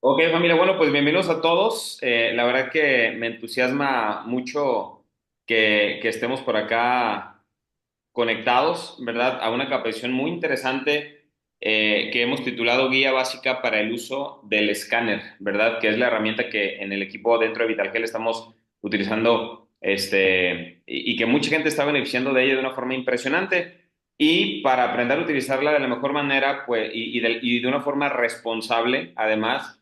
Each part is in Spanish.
Ok, familia, bueno, pues bienvenidos a todos. La verdad que me entusiasma mucho que estemos por acá conectados, ¿verdad? A una capacitación muy interesante que hemos titulado Guía Básica para el Uso del Escáner, ¿verdad? Que es la herramienta que en el equipo dentro de VitalGel estamos utilizando y que mucha gente está beneficiando de ella de una forma impresionante. Y para aprender a utilizarla de la mejor manera, pues, y de una forma responsable, además,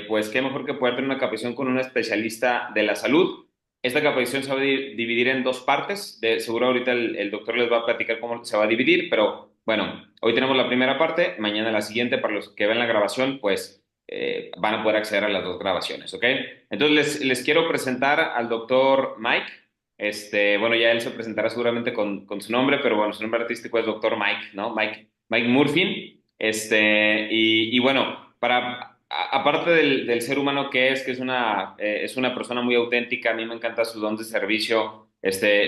pues qué mejor que poder tener una capacitación con un especialista de la salud. Esta capacitación se va a dividir en dos partes. Seguro ahorita el doctor les va a platicar cómo se va a dividir, pero bueno, hoy tenemos la primera parte, mañana la siguiente. Para los que ven la grabación, pues van a poder acceder a las dos grabaciones, ¿ok? Entonces les quiero presentar al doctor Mike. Bueno, ya él se presentará seguramente con su nombre, pero bueno, su nombre artístico es doctor Mike, ¿no? Mike Murphy. Y bueno, aparte del ser humano que es una persona muy auténtica, a mí me encanta su don de servicio.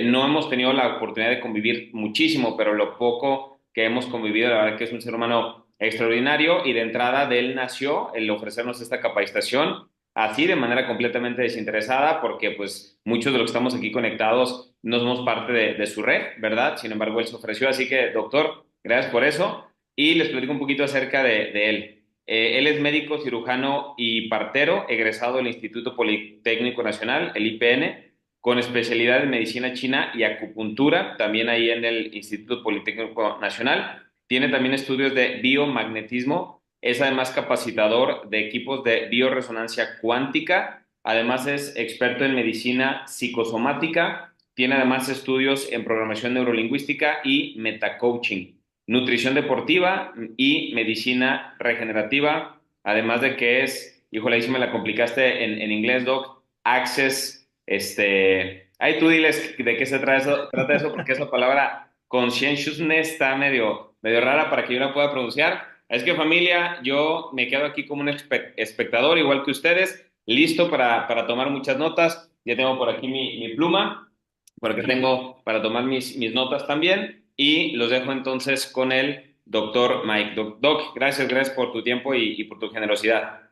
No hemos tenido la oportunidad de convivir muchísimo, pero lo poco que hemos convivido, la verdad que es un ser humano extraordinario y de entrada de él nació el ofrecernos esta capacitación así de manera completamente desinteresada, porque pues muchos de los que estamos aquí conectados no somos parte de su red, ¿verdad? Sin embargo, él se ofreció, así que doctor, gracias por eso y les platico un poquito acerca de él. Él es médico cirujano y partero, egresado del Instituto Politécnico Nacional, el IPN, con especialidad en medicina china y acupuntura, también ahí en el Instituto Politécnico Nacional. Tiene también estudios de biomagnetismo, es además capacitador de equipos de bioresonancia cuántica, además es experto en medicina psicosomática, tiene además estudios en programación neurolingüística y metacoaching, nutrición deportiva y medicina regenerativa, además de que es, híjole, ahí sí me la complicaste en inglés, Doc, Access, ahí tú diles de qué se trata eso, porque esa palabra conscientiousness está medio rara para que yo la pueda pronunciar. Es que familia, yo me quedo aquí como un espectador, igual que ustedes, listo para tomar muchas notas. Ya tengo por aquí mi pluma, porque tengo para tomar mis notas también. Y los dejo entonces con el doctor Mike. Doc, gracias por tu tiempo y por tu generosidad.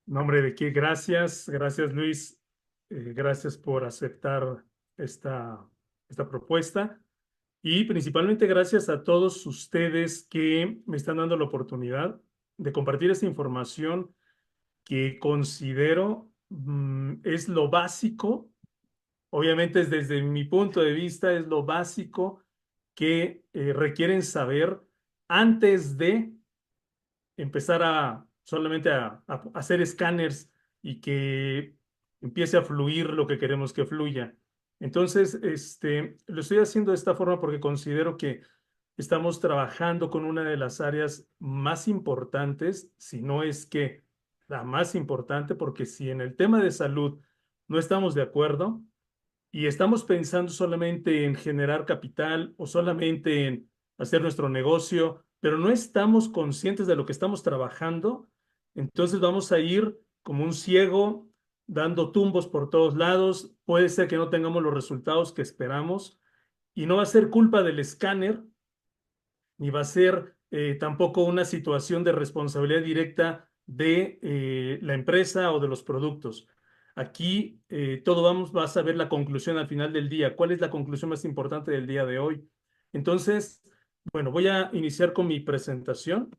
No, hombre, de qué, gracias Luis, gracias por aceptar esta, esta propuesta y principalmente gracias a todos ustedes que me están dando la oportunidad de compartir esta información que considero es lo básico, obviamente es desde mi punto de vista, es lo básico que requieren saber antes de empezar a solamente a hacer escáneres y que empiece a fluir lo que queremos que fluya. Entonces, lo estoy haciendo de esta forma porque considero que estamos trabajando con una de las áreas más importantes, si no es que la más importante, porque si en el tema de salud no estamos de acuerdo y estamos pensando solamente en generar capital o solamente en hacer nuestro negocio, pero no estamos conscientes de lo que estamos trabajando, entonces vamos a ir como un ciego dando tumbos por todos lados. Puede ser que no tengamos los resultados que esperamos y no va a ser culpa del escáner, ni va a ser tampoco una situación de responsabilidad directa de la empresa o de los productos. Aquí todo vas a ver la conclusión al final del día. ¿Cuál es la conclusión más importante del día de hoy? Entonces, bueno, voy a iniciar con mi presentación.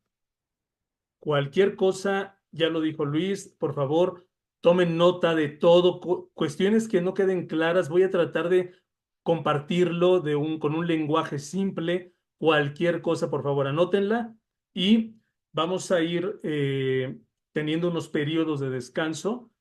Cualquier cosa, ya lo dijo Luis, por favor, tomen nota de todo. Cuestiones que no queden claras, voy a tratar de compartirlo con un lenguaje simple. Cualquier cosa, por favor, anótenla y vamos a ir teniendo unos periodos de descanso,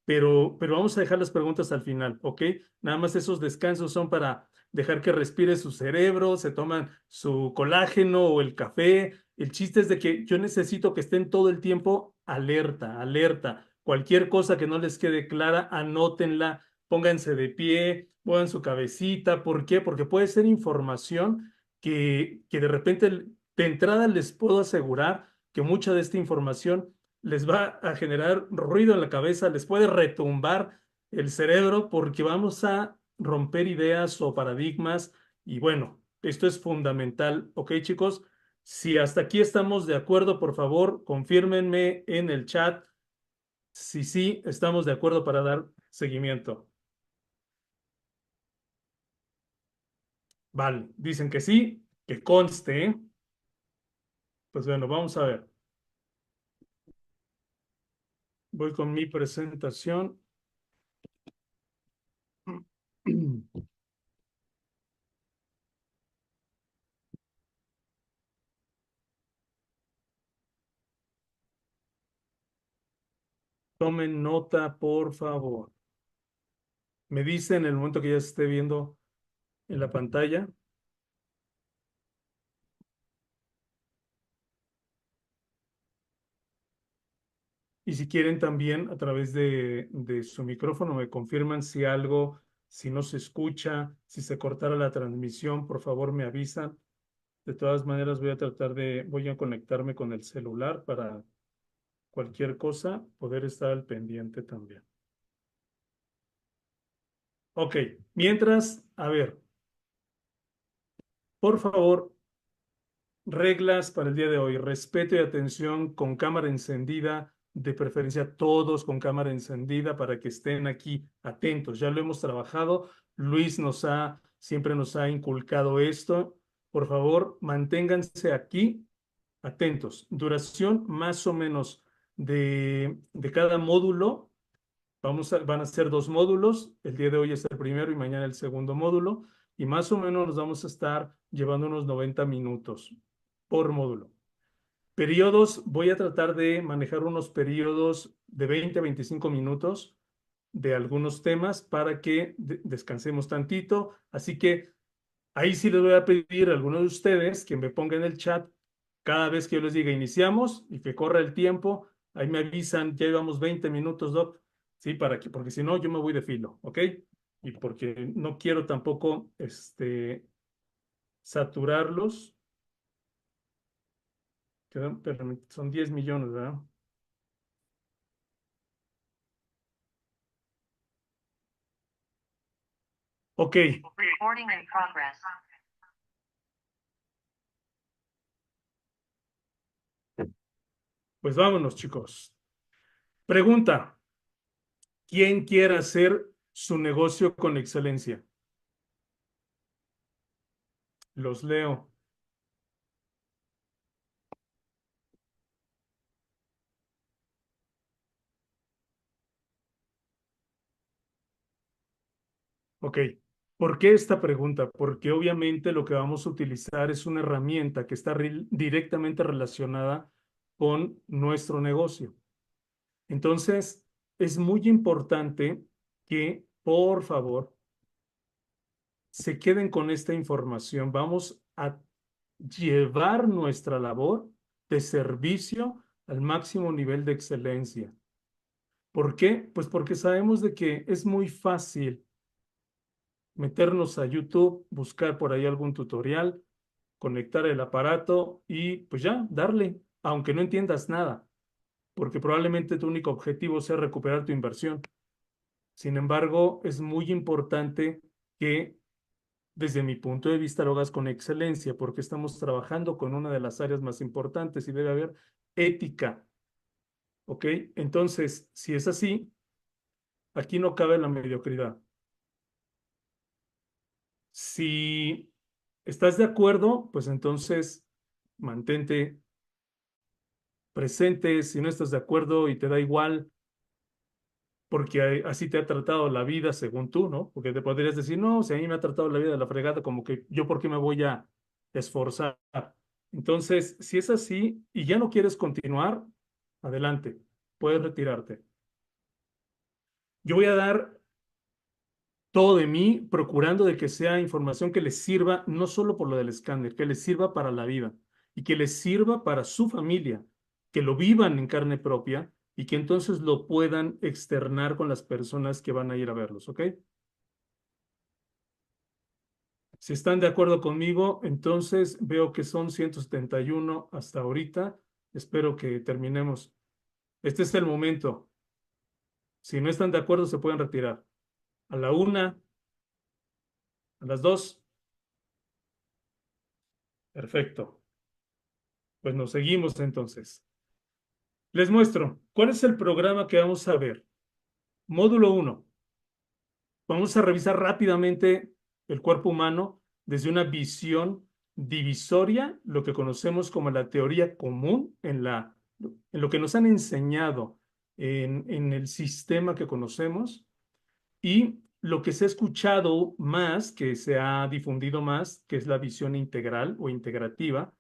pero vamos a dejar las preguntas al final, ¿ok? Nada más esos descansos son para dejar que respire su cerebro, se toman su colágeno o el café. El chiste es de que yo necesito que estén todo el tiempo alerta, alerta. Cualquier cosa que no les quede clara, anótenla, pónganse de pie, muevan su cabecita. ¿Por qué? Porque puede ser información que de repente, de entrada les puedo asegurar que mucha de esta información les va a generar ruido en la cabeza, les puede retumbar el cerebro porque vamos a romper ideas o paradigmas y bueno, esto es fundamental, ¿ok, chicos? Si hasta aquí estamos de acuerdo, por favor, confírmenme en el chat si sí estamos de acuerdo para dar seguimiento. Vale, dicen que sí, que conste, ¿eh? Pues bueno, vamos a ver. Voy con mi presentación. Tomen nota, por favor. Me dice en el momento que ya se esté viendo en la pantalla. Y si quieren también a través de su micrófono me confirman si algo, si no se escucha, si se cortara la transmisión, por favor me avisan. De todas maneras voy a conectarme con el celular para cualquier cosa poder estar al pendiente también. Ok, mientras, a ver, por favor, reglas para el día de hoy. Respeto y atención con cámara encendida, de preferencia todos con cámara encendida para que estén aquí atentos. Ya lo hemos trabajado. Luis siempre nos ha inculcado esto. Por favor, manténganse aquí atentos. Duración más o menos de cada módulo. Van a ser dos módulos. El día de hoy es el primero y mañana el segundo módulo. Y más o menos nos vamos a estar llevando unos 90 minutos por módulo. Periodos, voy a tratar de manejar unos periodos de 20 a 25 minutos de algunos temas para que descansemos tantito. Así que ahí sí les voy a pedir a algunos de ustedes que me pongan en el chat cada vez que yo les diga iniciamos y que corra el tiempo. Ahí me avisan, ya llevamos 20 minutos, Doc. Sí, porque si no, yo me voy de filo, ¿ok? Y porque no quiero tampoco saturarlos. Son 10 millones, ¿verdad? Ok, Recording in progress. pues vámonos, chicos. Pregunta, ¿quién quiere hacer su negocio con excelencia? Los leo. Ok. ¿Por qué esta pregunta? Porque obviamente lo que vamos a utilizar es una herramienta que está directamente relacionada con nuestro negocio. Entonces, es muy importante que, por favor, se queden con esta información. Vamos a llevar nuestra labor de servicio al máximo nivel de excelencia. ¿Por qué? Pues porque sabemos de que es muy fácil meternos a YouTube, buscar por ahí algún tutorial, conectar el aparato y pues ya, darle, aunque no entiendas nada, porque probablemente tu único objetivo sea recuperar tu inversión. Sin embargo, es muy importante que desde mi punto de vista lo hagas con excelencia, porque estamos trabajando con una de las áreas más importantes y debe haber ética, ¿ok? Entonces, si es así, aquí no cabe la mediocridad. Si estás de acuerdo, pues entonces mantente presente. Si no estás de acuerdo y te da igual, porque así te ha tratado la vida según tú, ¿no? Porque te podrías decir, no, si a mí me ha tratado la vida de la fregada, como que yo por qué me voy a esforzar. Entonces, si es así y ya no quieres continuar, adelante, puedes retirarte. Yo voy a dar todo de mí, procurando de que sea información que les sirva, no solo por lo del escáner, que les sirva para la vida y que les sirva para su familia, que lo vivan en carne propia y que entonces lo puedan externar con las personas que van a ir a verlos, ¿ok? Si están de acuerdo conmigo, entonces veo que son 171 hasta ahorita. Espero que terminemos. Este es el momento. Si no están de acuerdo, se pueden retirar. A la una, a las dos. Perfecto. Pues nos seguimos entonces. Les muestro cuál es el programa que vamos a ver. Módulo 1. Vamos a revisar rápidamente el cuerpo humano desde una visión divisoria, lo que conocemos como la teoría común en lo que nos han enseñado en el sistema que conocemos y lo que se ha escuchado más, que se ha difundido más, que es la visión integral o integrativa,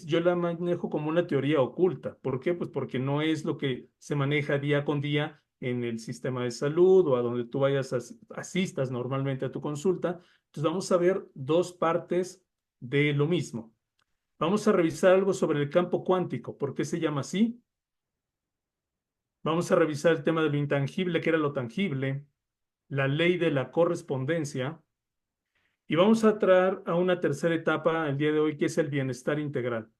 yo la manejo como una teoría oculta. ¿Por qué? Pues porque no es lo que se maneja día con día en el sistema de salud o a donde tú vayas, asistas normalmente a tu consulta. Entonces vamos a ver dos partes de lo mismo. Vamos a revisar algo sobre el campo cuántico. ¿Por qué se llama así? Vamos a revisar el tema de lo intangible, que era lo tangible, la ley de la correspondencia, y vamos a traer a una tercera etapa el día de hoy, que es el bienestar integral.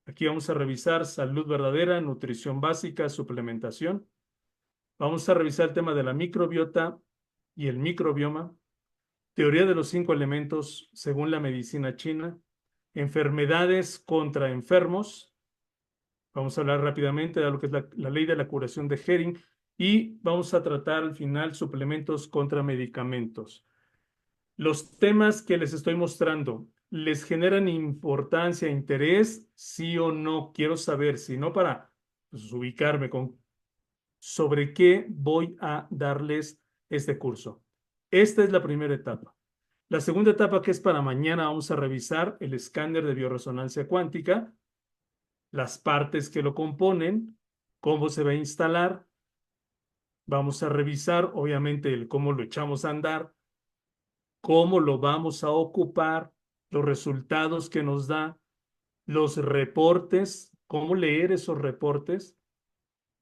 Aquí vamos a revisar salud verdadera, nutrición básica, suplementación. Vamos a revisar el tema de la microbiota y el microbioma, teoría de los 5 elementos según la medicina china, enfermedades contra enfermos. Vamos a hablar rápidamente de lo que es la ley de la curación de Hering y vamos a tratar al final suplementos contra medicamentos. Los temas que les estoy mostrando, ¿les generan importancia, interés? ¿Sí o no? Quiero saber, si no, para pues, ubicarme con sobre qué voy a darles este curso. Esta es la primera etapa. La segunda etapa, que es para mañana, vamos a revisar el escáner de bioresonancia cuántica, las partes que lo componen, cómo se va a instalar. Vamos a revisar, obviamente, el cómo lo echamos a andar, cómo lo vamos a ocupar, los resultados que nos da, los reportes, cómo leer esos reportes.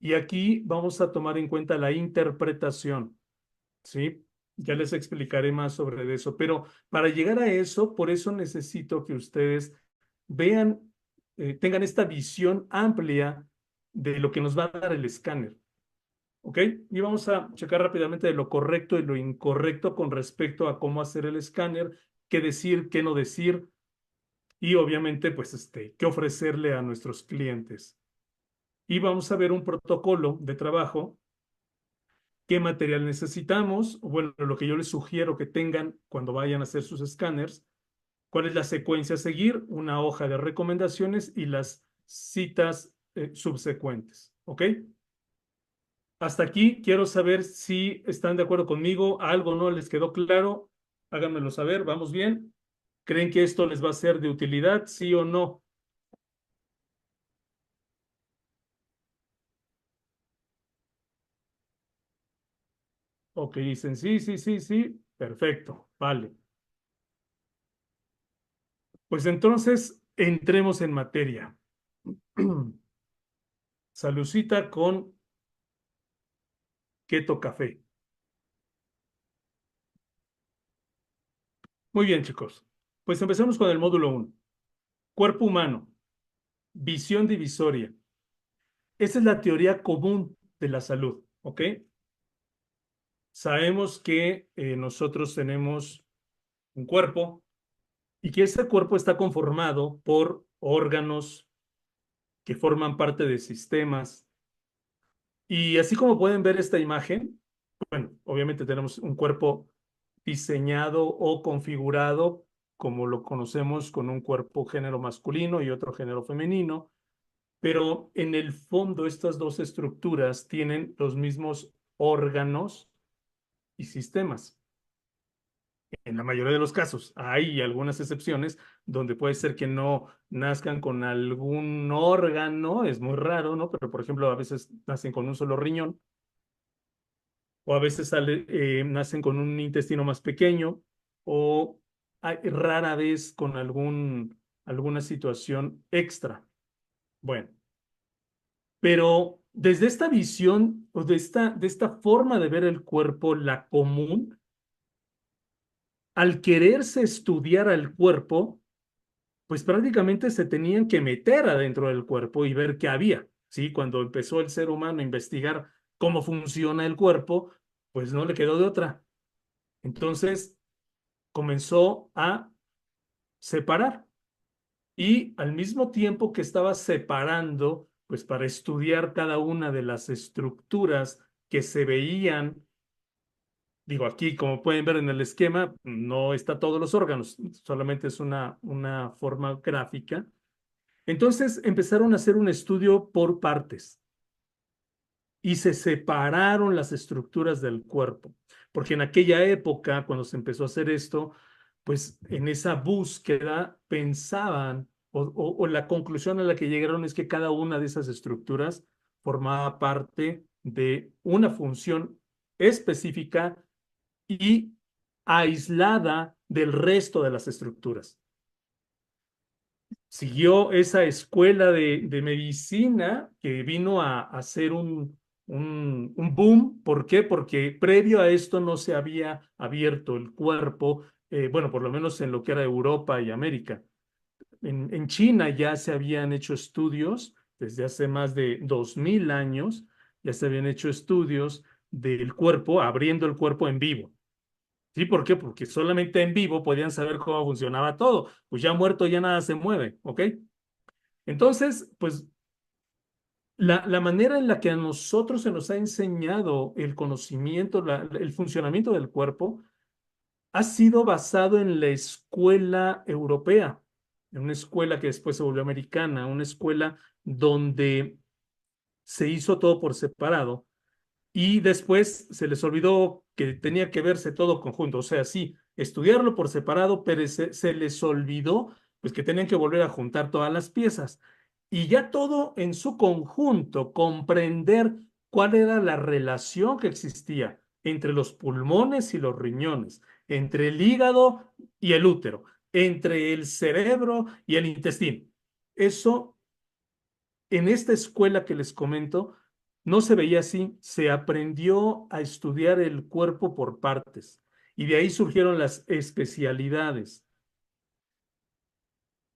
Y aquí vamos a tomar en cuenta la interpretación, ¿sí? Ya les explicaré más sobre eso, pero para llegar a eso, por eso necesito que ustedes vean, tengan esta visión amplia de lo que nos va a dar el escáner. ¿Ok? Y vamos a checar rápidamente de lo correcto y lo incorrecto con respecto a cómo hacer el escáner, qué decir, qué no decir y obviamente, pues, qué ofrecerle a nuestros clientes. Y vamos a ver un protocolo de trabajo, qué material necesitamos, bueno, lo que yo les sugiero que tengan cuando vayan a hacer sus escáneres, cuál es la secuencia a seguir, una hoja de recomendaciones y las citas subsecuentes. ¿Ok? Hasta aquí quiero saber si están de acuerdo conmigo, algo no les quedó claro, háganmelo saber, ¿vamos bien? ¿Creen que esto les va a ser de utilidad, sí o no? Ok, dicen sí, sí, sí, sí, perfecto, vale. Pues entonces entremos en materia. Salucita con Keto Café. Muy bien, chicos. Pues empezamos con el módulo 1. Cuerpo humano, visión divisoria. Esa es la teoría común de la salud, ¿ok? Sabemos que nosotros tenemos un cuerpo y que ese cuerpo está conformado por órganos que forman parte de sistemas. Y así como pueden ver esta imagen, bueno, obviamente tenemos un cuerpo diseñado o configurado como lo conocemos con un cuerpo género masculino y otro género femenino, pero en el fondo estas dos estructuras tienen los mismos órganos y sistemas. En la mayoría de los casos, hay algunas excepciones donde puede ser que no nazcan con algún órgano, es muy raro, ¿no? Pero por ejemplo, a veces nacen con un solo riñón o a veces nacen con un intestino más pequeño o rara vez con alguna situación extra. Bueno, pero desde esta visión o de esta forma de ver el cuerpo, la común, al quererse estudiar al cuerpo, pues prácticamente se tenían que meter adentro del cuerpo y ver qué había, ¿sí? Cuando empezó el ser humano a investigar cómo funciona el cuerpo, pues no le quedó de otra. Entonces comenzó a separar. y al mismo tiempo que estaba separando, pues para estudiar cada una de las estructuras que se veían. Digo, aquí, como pueden ver en el esquema, no está todos los órganos, solamente es una forma gráfica. Entonces empezaron a hacer un estudio por partes y se separaron las estructuras del cuerpo, porque en aquella época, cuando se empezó a hacer esto, pues en esa búsqueda pensaban, o la conclusión a la que llegaron es que cada una de esas estructuras formaba parte de una función específica y aislada del resto de las estructuras. Siguió esa escuela de medicina que vino a hacer un boom. ¿Por qué? Porque previo a esto no se había abierto el cuerpo, bueno, por lo menos en lo que era Europa y América. En China ya se habían hecho estudios desde hace más de 2000 años, ya se habían hecho estudios del cuerpo, abriendo el cuerpo en vivo. ¿Sí? ¿Por qué? Porque solamente en vivo podían saber cómo funcionaba todo. Pues ya muerto ya nada se mueve, ¿ok? Entonces, pues la manera en la que a nosotros se nos ha enseñado el conocimiento, el funcionamiento del cuerpo, ha sido basado en la escuela europea, en una escuela que después se volvió americana, una escuela donde se hizo todo por separado. Y después se les olvidó que tenía que verse todo conjunto, o sea, sí, estudiarlo por separado, pero se les olvidó pues que tenían que volver a juntar todas las piezas. Y ya todo en su conjunto, comprender cuál era la relación que existía entre los pulmones y los riñones, entre el hígado y el útero, entre el cerebro y el intestino. Eso en esta escuela que les comento, no se veía así, se aprendió a estudiar el cuerpo por partes y de ahí surgieron las especialidades.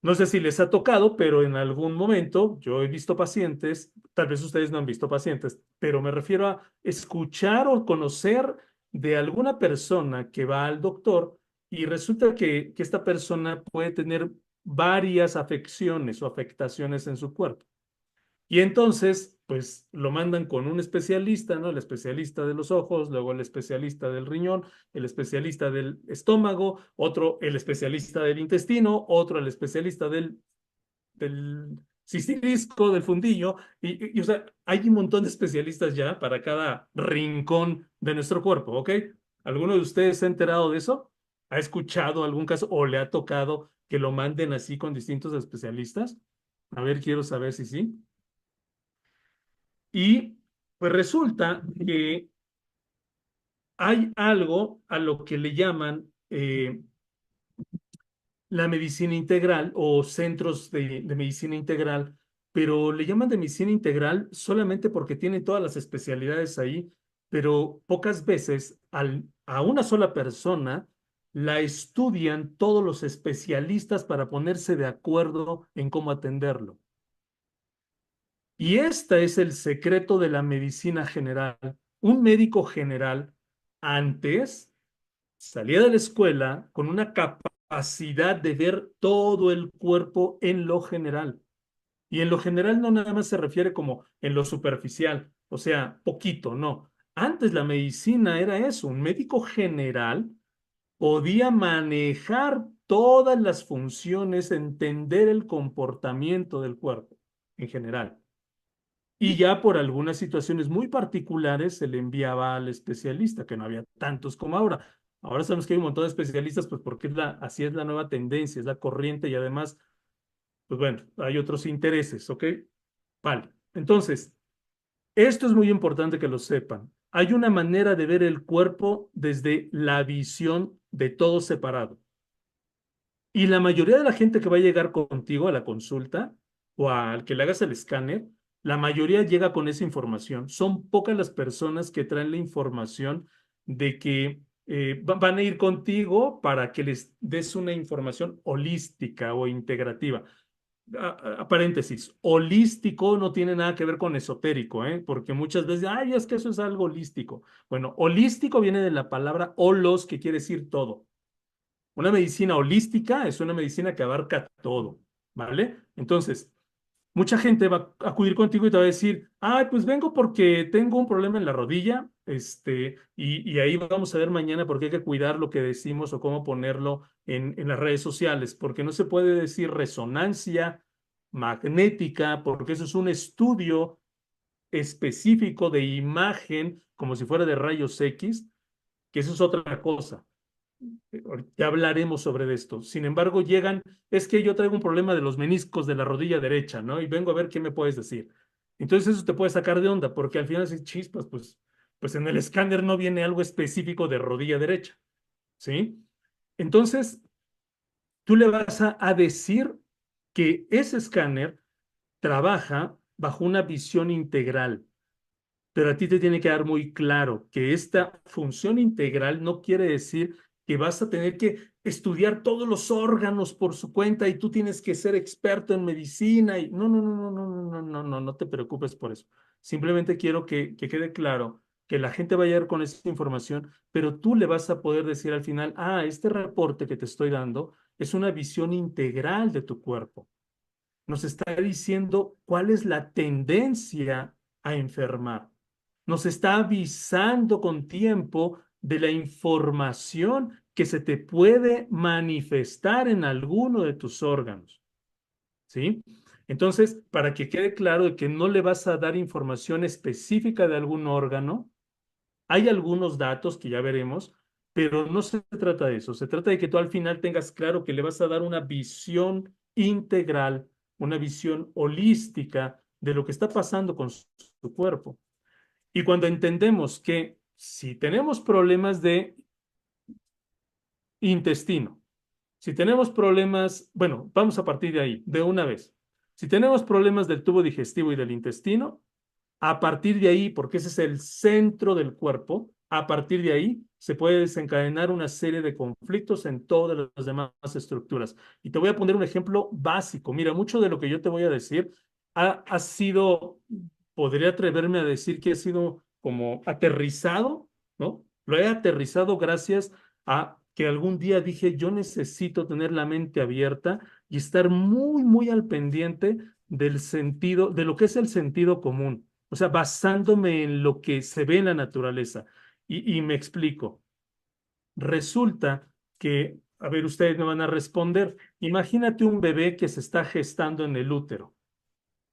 No sé si les ha tocado, pero en algún momento yo he visto pacientes, tal vez ustedes no han visto pacientes, pero me refiero a escuchar o conocer de alguna persona que va al doctor y resulta que esta persona puede tener varias afecciones o afectaciones en su cuerpo. Y entonces, pues lo mandan con un especialista, ¿no? El especialista de los ojos, luego el especialista del riñón, el especialista del estómago, otro el especialista del intestino, otro el especialista del cistilisco, del fundillo. O sea, hay un montón de especialistas ya para cada rincón de nuestro cuerpo, ¿ok? ¿Alguno de ustedes se ha enterado de eso? ¿Ha escuchado algún caso o le ha tocado que lo manden así con distintos especialistas? A ver, quiero saber si sí. Y pues resulta que hay algo a lo que le llaman la medicina integral o centros de medicina integral, pero le llaman de medicina integral solamente porque tiene todas las especialidades ahí, pero pocas veces a una sola persona la estudian todos los especialistas para ponerse de acuerdo en cómo atenderlo. Y este es el secreto de la medicina general. Un médico general antes salía de la escuela con una capacidad de ver todo el cuerpo en lo general. Y en lo general no nada más se refiere como en lo superficial, o sea, poquito, no. Antes la medicina era eso, un médico general podía manejar todas las funciones, entender el comportamiento del cuerpo en general. Y ya por algunas situaciones muy particulares se le enviaba al especialista, que no había tantos como ahora. Ahora sabemos que hay un montón de especialistas, pues porque así es la nueva tendencia, es la corriente y además, pues bueno, hay otros intereses, ¿ok? Vale. Entonces, esto es muy importante que lo sepan. Hay una manera de ver el cuerpo desde la visión de todo separado. Y la mayoría de la gente que va a llegar contigo a la consulta o al que le hagas el escáner, la mayoría llega con esa información. Son pocas las personas que traen la información de que van a ir contigo para que les des una información holística o integrativa. Paréntesis, holístico no tiene nada que ver con esotérico, ¿eh? Porque muchas veces, ay, es que eso es algo holístico. Bueno, holístico viene de la palabra holos, que quiere decir todo. Una medicina holística es una medicina que abarca todo. ¿vale? Entonces, mucha gente va a acudir contigo y te va a decir, ay, pues vengo porque tengo un problema en la rodilla, y ahí vamos a ver mañana porque hay que cuidar lo que decimos o cómo ponerlo en las redes sociales, porque no se puede decir resonancia magnética, porque eso es un estudio específico de imagen, como si fuera de rayos X, que eso es otra cosa. Ya hablaremos sobre esto. Sin embargo, llegan, es que yo traigo un problema de los meniscos de la rodilla derecha, ¿no? Y vengo a ver qué me puedes decir. Entonces eso te puede sacar de onda, porque al final si chispas, pues en el escáner no viene algo específico de rodilla derecha, ¿sí? Entonces, tú le vas a decir que ese escáner trabaja bajo una visión integral. Pero a ti te tiene que dar muy claro que esta función integral no quiere decir que vas a tener que estudiar todos los órganos por su cuenta y tú tienes que ser experto en medicina y no, no, no, no, no, no, no, no, no, no te preocupes por eso. Simplemente quiero que quede claro que la gente va a llegar con esa información, pero tú le vas a poder decir al final, ah, este reporte que te estoy dando es una visión integral de tu cuerpo. Nos está diciendo cuál es la tendencia a enfermar. Nos está avisando con tiempo de la información que se te puede manifestar en alguno de tus órganos, ¿sí? Entonces, para que quede claro de que no le vas a dar información específica de algún órgano, hay algunos datos que ya veremos, pero no se trata de eso. Se trata de que tú al final tengas claro que le vas a dar una visión integral, una visión holística de lo que está pasando con su cuerpo. Y cuando entendemos que si tenemos problemas de intestino, si tenemos problemas, bueno, vamos a partir de ahí, de una vez. Si tenemos problemas del tubo digestivo y del intestino, a partir de ahí, porque ese es el centro del cuerpo, a partir de ahí se puede desencadenar una serie de conflictos en todas las demás estructuras. Y te voy a poner un ejemplo básico. Mira, mucho de lo que yo te voy a decir ha sido, podría atreverme a decir que ha sido como aterrizado, ¿no? Lo he aterrizado gracias a que algún día dije, yo necesito tener la mente abierta y estar muy, muy al pendiente del sentido, de lo que es el sentido común. O sea, basándome en lo que se ve en la naturaleza. Y me explico. Resulta que, a ver, ustedes me van a responder. Imagínate un bebé que se está gestando en el útero.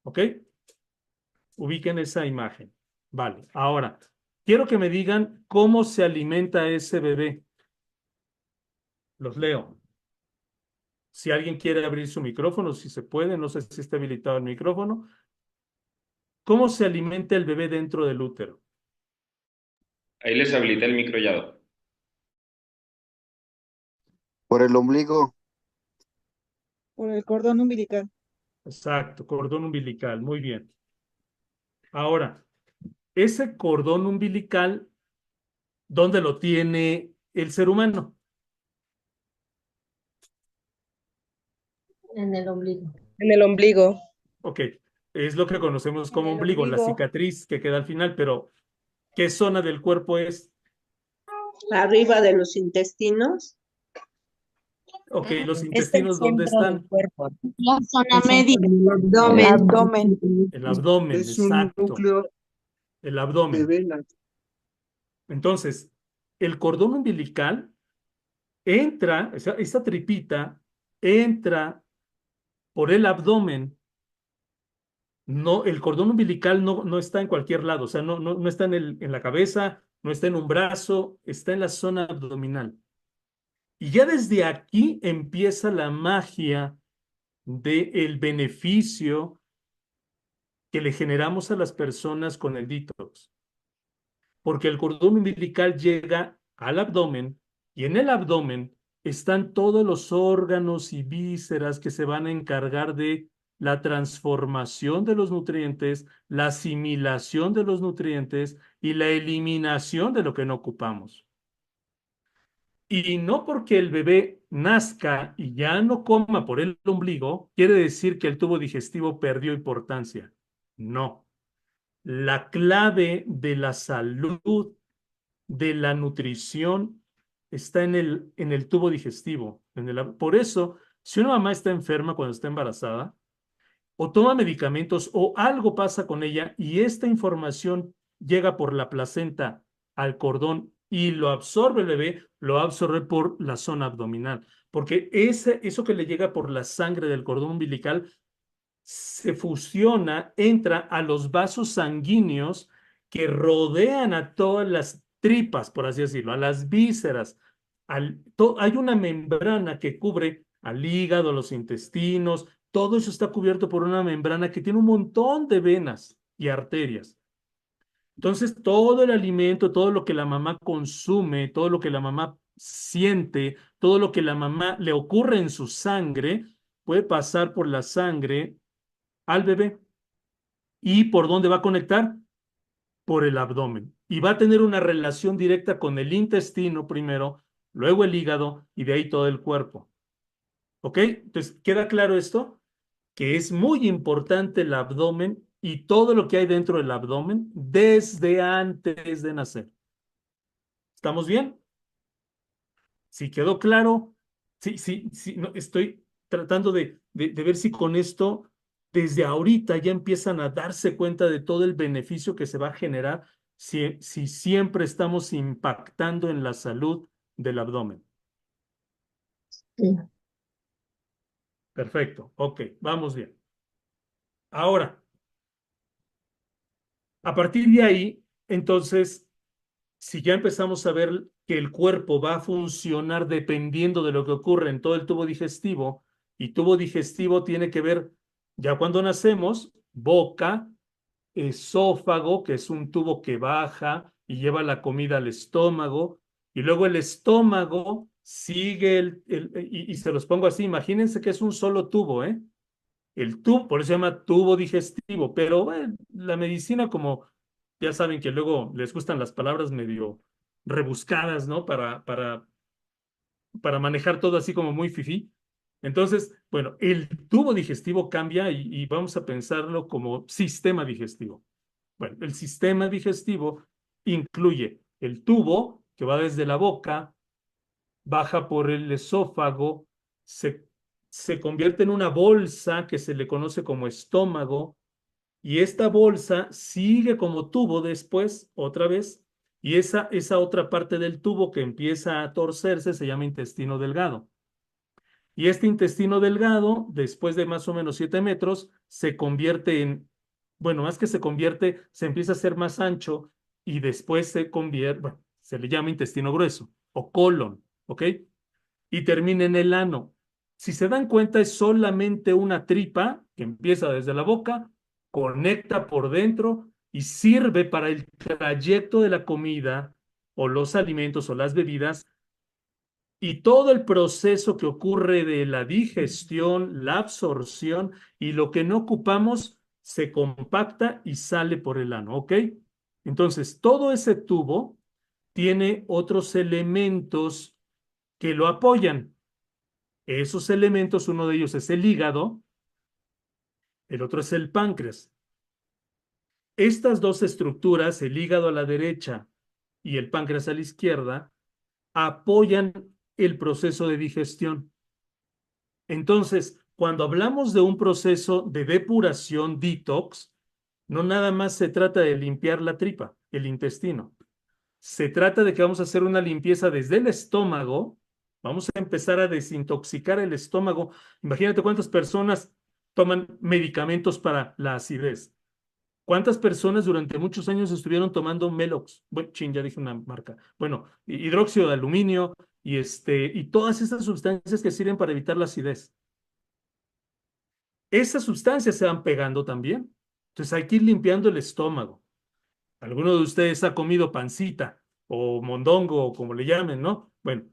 ¿Ok? Ubiquen esa imagen. Vale. Ahora, quiero que me digan cómo se alimenta ese bebé. Los leo. Si alguien quiere abrir su micrófono, si se puede, no sé si está habilitado el micrófono. ¿Cómo se alimenta el bebé dentro del útero? Ahí les habilité el micro ya. Por el ombligo. Por el cordón umbilical. Exacto, cordón umbilical. Muy bien. Ahora, ese cordón umbilical, ¿dónde lo tiene el ser humano? En el ombligo. En el ombligo. Ok, es lo que conocemos En como el ombligo, la ombligo. cicatriz que queda al final, pero ¿qué zona del cuerpo es? Arriba de los intestinos. Ok, los Es el intestinos, ¿dónde centro del están? cuerpo. La zona El media. centro del El abdomen. abdomen. El abdomen, Es un exacto, núcleo el de abdomen. vena. Entonces, el cordón umbilical entra, esa tripita entra por el abdomen. No, el cordón umbilical no está en cualquier lado, o sea, no está en la cabeza, no está en un brazo, está en la zona abdominal. Y ya desde aquí empieza la magia del beneficio que le generamos a las personas con el detox. Porque el cordón umbilical llega al abdomen y en el abdomen están todos los órganos y vísceras que se van a encargar de la transformación de los nutrientes, la asimilación de los nutrientes y la eliminación de lo que no ocupamos. Y no porque el bebé nazca y ya no coma por el ombligo, quiere decir que el tubo digestivo perdió importancia. No. La clave de la salud, de la nutrición, está en el tubo digestivo. Por eso Si una mamá está enferma cuando está embarazada, o toma medicamentos o algo pasa con ella y esta información llega por la placenta al cordón y lo absorbe el bebé, lo va a absorber por la zona abdominal, porque eso que le llega por la sangre del cordón umbilical se fusiona, entra a los vasos sanguíneos que rodean a todas las tripas, por así decirlo, a las vísceras. Hay una membrana que cubre al hígado, los intestinos, todo eso está cubierto por una membrana que tiene un montón de venas y arterias. Entonces, todo el alimento, todo lo que la mamá consume, todo lo que la mamá siente, todo lo que la mamá le ocurre en su sangre, puede pasar por la sangre al bebé. ¿Y por dónde va a conectar? Por el abdomen. Y va a tener una relación directa con el intestino primero, luego el hígado y de ahí todo el cuerpo. ¿Ok? Entonces, ¿queda claro esto? Que es muy importante el abdomen y todo lo que hay dentro del abdomen desde antes de nacer. ¿Estamos bien? Si quedó claro, sí, sí, sí, no, estoy tratando de ver si con esto, desde ahorita ya empiezan a darse cuenta de todo el beneficio que se va a generar si siempre estamos impactando en la salud del abdomen. Sí. Perfecto, ok, vamos bien. Ahora, a partir de ahí, entonces, si ya empezamos a ver que el cuerpo va a funcionar dependiendo de lo que ocurre en todo el tubo digestivo, y tubo digestivo tiene que ver, ya cuando nacemos, boca, esófago, que es un tubo que baja y lleva la comida al estómago, y luego el estómago sigue y se los pongo así, imagínense que es un solo tubo, ¿eh? El tubo, por eso se llama tubo digestivo, pero bueno, la medicina como ya saben que luego les gustan las palabras medio rebuscadas, ¿no? Para manejar todo así como muy fifí. Entonces, bueno, el tubo digestivo cambia y vamos a pensarlo como sistema digestivo. Bueno, el sistema digestivo incluye el tubo que va desde la boca, baja por el esófago, se, se convierte en una bolsa que se le conoce como estómago, y esta bolsa sigue como tubo después, otra vez, y esa otra parte del tubo que empieza a torcerse se llama intestino delgado. Y este intestino delgado, después de más o menos 7 metros, se convierte en, bueno, más que se convierte, se empieza a hacer más ancho y después se convierte, bueno, se le llama intestino grueso o colon, ¿ok? Y termina en el ano. Si se dan cuenta, es solamente una tripa que empieza desde la boca, conecta por dentro y sirve para el trayecto de la comida o los alimentos o las bebidas y todo el proceso que ocurre de la digestión, la absorción y lo que no ocupamos se compacta y sale por el ano, ¿ok? Entonces, todo ese tubo tiene otros elementos que lo apoyan. Esos elementos, uno de ellos es el hígado, el otro es el páncreas. Estas dos estructuras, el hígado a la derecha y el páncreas a la izquierda, apoyan el proceso de digestión. Entonces, cuando hablamos de un proceso de depuración, detox, no nada más se trata de limpiar la tripa, el intestino. Se trata de que vamos a hacer una limpieza desde el estómago. Vamos a empezar a desintoxicar el estómago. Imagínate cuántas personas toman medicamentos para la acidez. ¿Cuántas personas durante muchos años estuvieron tomando Melox? Bueno, ya dije una marca. Bueno, hidróxido de aluminio y todas estas sustancias que sirven para evitar la acidez. Esas sustancias se van pegando también. Entonces hay que ir limpiando el estómago. ¿Alguno de ustedes ha comido pancita o mondongo o como le llamen, no? Bueno,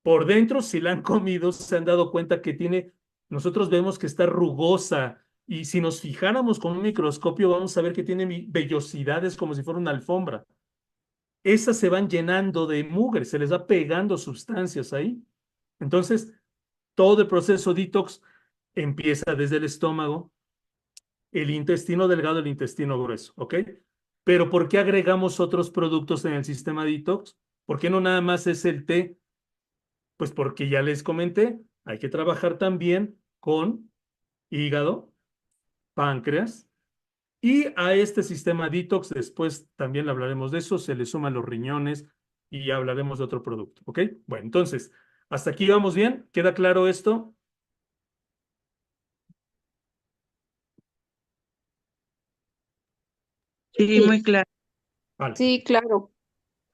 por dentro, si la han comido, se han dado cuenta que nosotros vemos que está rugosa y si nos fijáramos con un microscopio vamos a ver que tiene vellosidades como si fuera una alfombra. Esas se van llenando de mugre, se les va pegando sustancias ahí. Entonces, todo el proceso detox empieza desde el estómago, el intestino delgado, el intestino grueso, ¿ok? Pero ¿por qué agregamos otros productos en el sistema detox? ¿Por qué no nada más es el té? Pues porque ya les comenté, hay que trabajar también con hígado, páncreas, y a este sistema detox, después también hablaremos de eso, se le suman los riñones y hablaremos de otro producto, ¿ok? Bueno, entonces, hasta aquí vamos bien, ¿queda claro esto? Sí, muy claro. Vale. Sí, claro.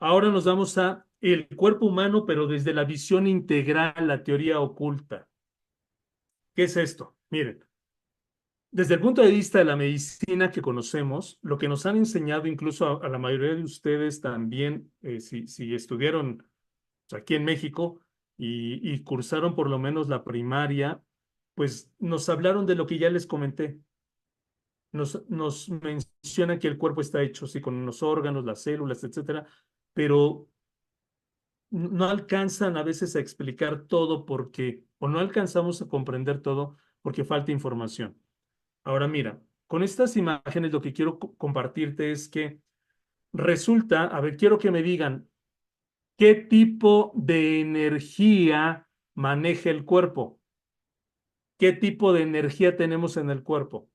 Ahora nos vamos a el cuerpo humano, pero desde la visión integral, la teoría oculta. ¿Qué es esto? Miren, desde el punto de vista de la medicina que conocemos, lo que nos han enseñado incluso a la mayoría de ustedes también, si estudiaron pues, aquí en México y cursaron por lo menos la primaria, pues nos hablaron de lo que ya les comenté. Nos mencionan que el cuerpo está hecho así con los órganos, las células, etcétera, pero no alcanzan a veces a explicar todo porque, o no alcanzamos a comprender todo porque falta información. Ahora mira, con estas imágenes lo que quiero compartirte es que resulta, a ver, quiero que me digan qué tipo de energía maneja el cuerpo, qué tipo de energía tenemos en el cuerpo.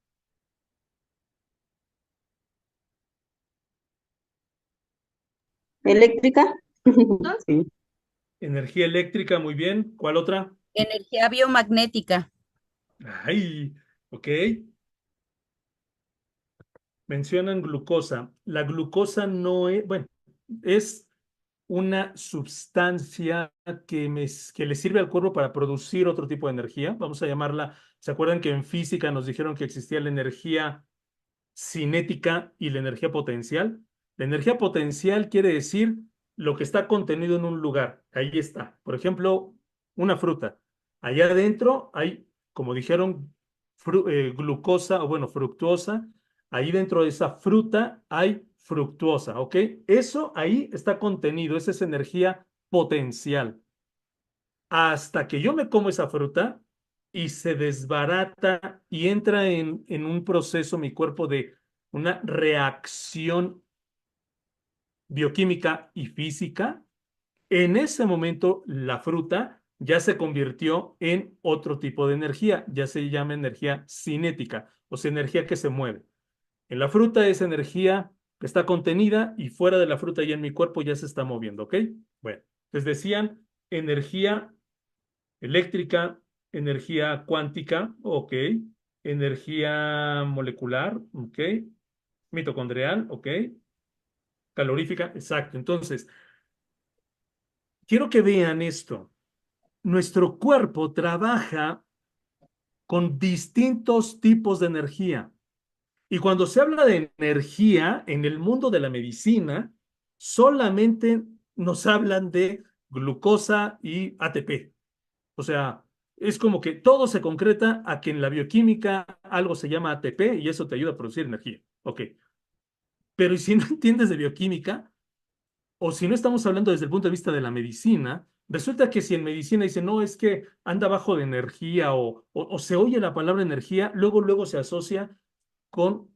¿Eléctrica? Sí. Energía eléctrica, muy bien. ¿Cuál otra? Energía biomagnética. Ay, ok. Mencionan glucosa. La glucosa no es, bueno, es una sustancia que le sirve al cuerpo para producir otro tipo de energía. Vamos a llamarla, ¿se acuerdan que en física nos dijeron que existía la energía cinética y la energía potencial? La energía potencial quiere decir lo que está contenido en un lugar. Ahí está. Por ejemplo, una fruta. Allá adentro hay, como dijeron, glucosa o bueno, fructuosa. Ahí dentro de esa fruta hay fructuosa, ¿ok? Eso ahí está contenido, esa es energía potencial. Hasta que yo me como esa fruta y se desbarata y entra en un proceso mi cuerpo de una reacción bioquímica y física, en ese momento la fruta ya se convirtió en otro tipo de energía, ya se llama energía cinética, o sea, energía que se mueve. En la fruta es energía que está contenida y fuera de la fruta y en mi cuerpo ya se está moviendo, ¿ok? Bueno, les decían energía eléctrica, energía cuántica, ok, energía molecular, ok, mitocondrial, ok, calorífica, exacto. Entonces, quiero que vean esto. Nuestro cuerpo trabaja con distintos tipos de energía. Y cuando se habla de energía en el mundo de la medicina, solamente nos hablan de glucosa y ATP. O sea, es como que todo se concreta a que en la bioquímica algo se llama ATP y eso te ayuda a producir energía. Ok. Pero ¿y si no entiendes de bioquímica? O si no estamos hablando desde el punto de vista de la medicina, resulta que si en medicina dicen, no, es que anda bajo de energía o se oye la palabra energía, luego se asocia con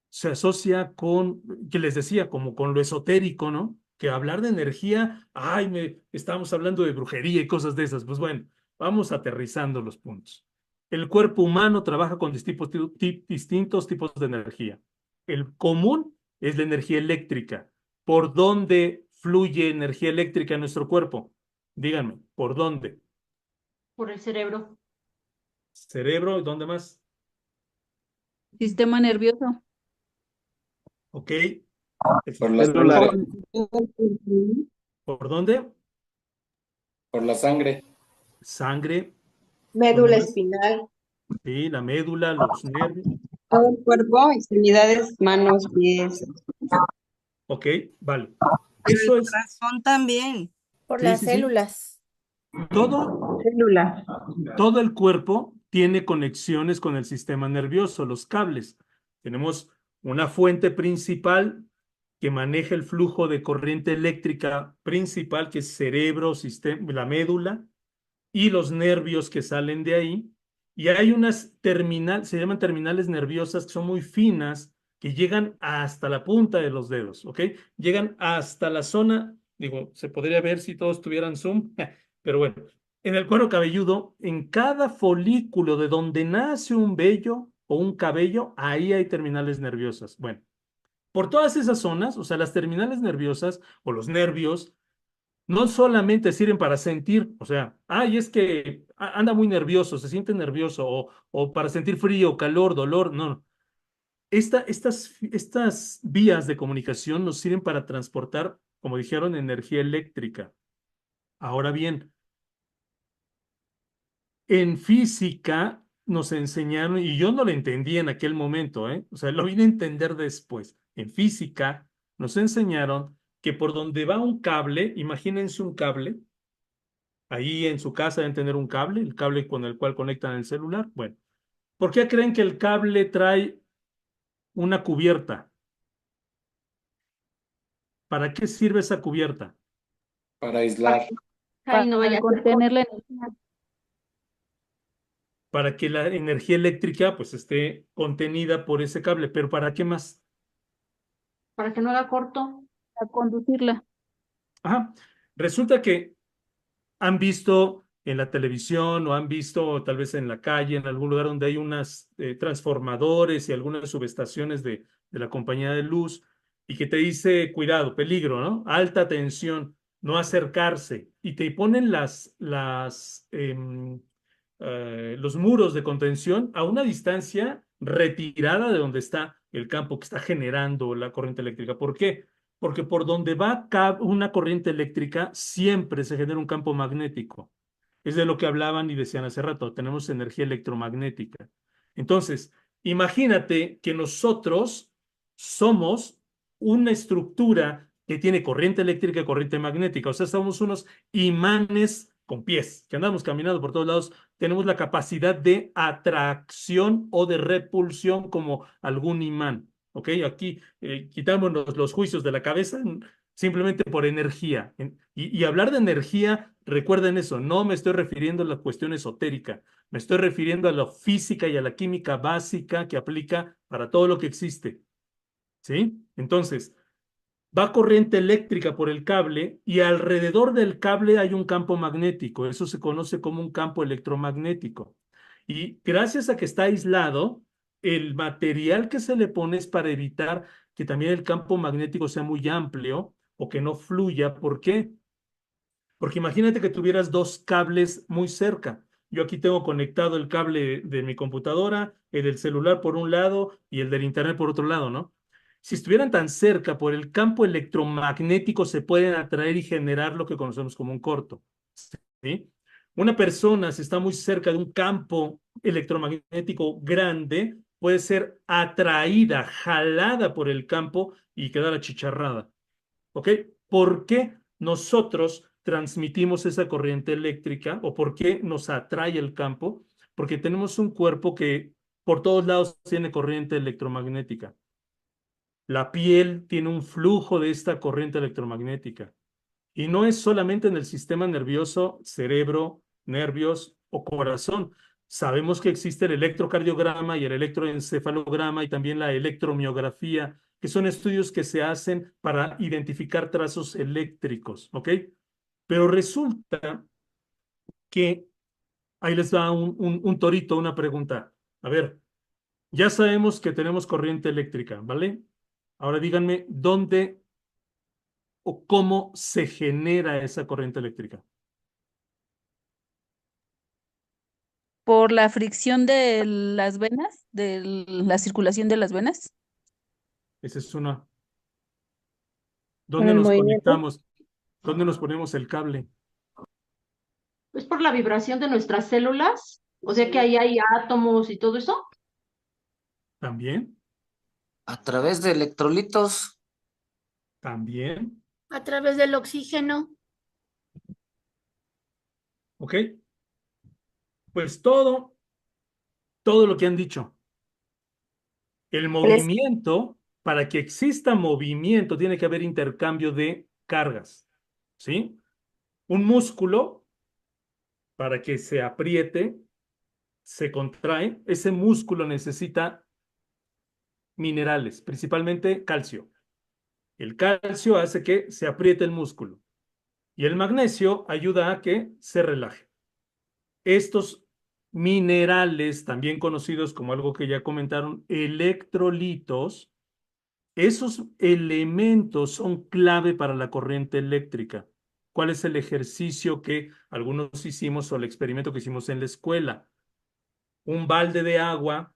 se asocia con, que les decía, como con lo esotérico, ¿no? Que hablar de energía, ay, estamos hablando de brujería y cosas de esas. Pues bueno, vamos aterrizando los puntos. El cuerpo humano trabaja con distintos tipos de energía. El común es la energía eléctrica. ¿Por dónde fluye energía eléctrica en nuestro cuerpo? Díganme, ¿por dónde? Por el cerebro. ¿Cerebro? ¿Dónde más? Sistema nervioso. ¿Ok? Por la Célula. sangre. ¿Por dónde? Por la sangre. Sangre. ¿Dónde Médula más? espinal. Sí, la médula, los nervios. Todo el cuerpo, extremidades, manos, pies. Ok, vale. Pero el Eso es, corazón también. Por sí, las sí, sí. células. Todo, Célula. todo el cuerpo tiene conexiones con el sistema nervioso, los cables. Tenemos una fuente principal que maneja el flujo de corriente eléctrica principal, que es cerebro, la médula, y los nervios que salen de ahí. Y hay unas se llaman terminales nerviosas que son muy finas, que llegan hasta la punta de los dedos, ¿ok? Llegan hasta la zona Digo, se podría ver si todos tuvieran Zoom, pero bueno, en el cuero cabelludo, en cada folículo de donde nace un vello o un cabello, ahí hay terminales nerviosas. Bueno, por todas esas zonas, o sea, las terminales nerviosas o los nervios, no solamente sirven para sentir, o sea, ay, es que anda muy nervioso, se siente nervioso, o para sentir frío, calor, dolor, no. Estas vías de comunicación nos sirven para transportar, como dijeron, energía eléctrica. Ahora bien, en física nos enseñaron, y yo no lo entendí en aquel momento, ¿eh? O sea, lo vine a entender después. En física nos enseñaron que por donde va un cable, imagínense un cable, ahí en su casa deben tener un cable, el cable con el cual conectan el celular. Bueno, ¿por qué creen que el cable trae una cubierta? ¿Para qué sirve esa cubierta? Para aislar. Ay, no vaya a ser contener la energía. Para que la energía eléctrica pues esté contenida por ese cable, pero ¿para qué más? para que no haga corto. Para conducirla. Ajá. Resulta que han visto en la televisión o han visto tal vez en la calle, en algún lugar donde hay unas transformadores y algunas subestaciones de la compañía de luz y que te dice, cuidado, peligro, ¿no? Alta tensión, no acercarse. Y te ponen los muros de contención a una distancia retirada de donde está el campo que está generando la corriente eléctrica. ¿Por qué? Porque por donde va una corriente eléctrica siempre se genera un campo magnético. Es de lo que hablaban y decían hace rato, tenemos energía electromagnética. Entonces, imagínate que nosotros somos una estructura que tiene corriente eléctrica y corriente magnética. O sea, somos unos imanes con pies, que andamos caminando por todos lados. Tenemos la capacidad de atracción o de repulsión como algún imán. ¿Ok? Aquí quitamos los juicios de la cabeza simplemente por energía. Y hablar de energía, recuerden eso, no me estoy refiriendo a la cuestión esotérica, me estoy refiriendo a la física y a la química básica que aplica para todo lo que existe. ¿Sí? Entonces, va corriente eléctrica por el cable y alrededor del cable hay un campo magnético. Eso se conoce como un campo electromagnético. Y gracias a que está aislado, el material que se le pone es para evitar que también el campo magnético sea muy amplio o que no fluya. ¿Por qué? Porque imagínate que tuvieras dos cables muy cerca. Yo aquí tengo conectado el cable de mi computadora, el del celular por un lado y el del internet por otro lado, ¿no? Si estuvieran tan cerca, por el campo electromagnético se pueden atraer y generar lo que conocemos como un corto. ¿Sí? Una persona, si está muy cerca de un campo electromagnético grande, puede ser atraída, jalada por el campo y quedar achicharrada. ¿Ok? ¿Por qué nosotros transmitimos esa corriente eléctrica o por qué nos atrae el campo? Porque tenemos un cuerpo que por todos lados tiene corriente electromagnética. La piel tiene un flujo de esta corriente electromagnética. Y no es solamente en el sistema nervioso, cerebro, nervios o corazón. Sabemos que existe el electrocardiograma y el electroencefalograma y también la electromiografía, que son estudios que se hacen para identificar trazos eléctricos, ¿ok? Pero resulta que ahí les da un torito, una pregunta. A ver, ya sabemos que tenemos corriente eléctrica, ¿vale? Ahora díganme dónde o cómo se genera esa corriente eléctrica. Por la fricción de las venas, de la circulación de las venas. Esa es una. Con ¿Dónde el nos movimiento. conectamos? ¿Dónde nos ponemos el cable? Es por la vibración de nuestras células. O sea que ahí hay átomos y todo eso. También, A través de electrolitos. también, A través del oxígeno. ¿ok? Pues todo lo que han dicho. El movimiento, para que exista movimiento, tiene que haber intercambio de cargas, ¿sí? Un músculo, para que se apriete, se contrae, ese músculo necesita minerales, principalmente calcio. El calcio hace que se apriete el músculo. Y el magnesio ayuda a que se relaje. Estos minerales, también conocidos como algo que ya comentaron, electrolitos, esos elementos son clave para la corriente eléctrica. ¿Cuál es el ejercicio que algunos hicimos o el experimento que hicimos en la escuela? Un balde de agua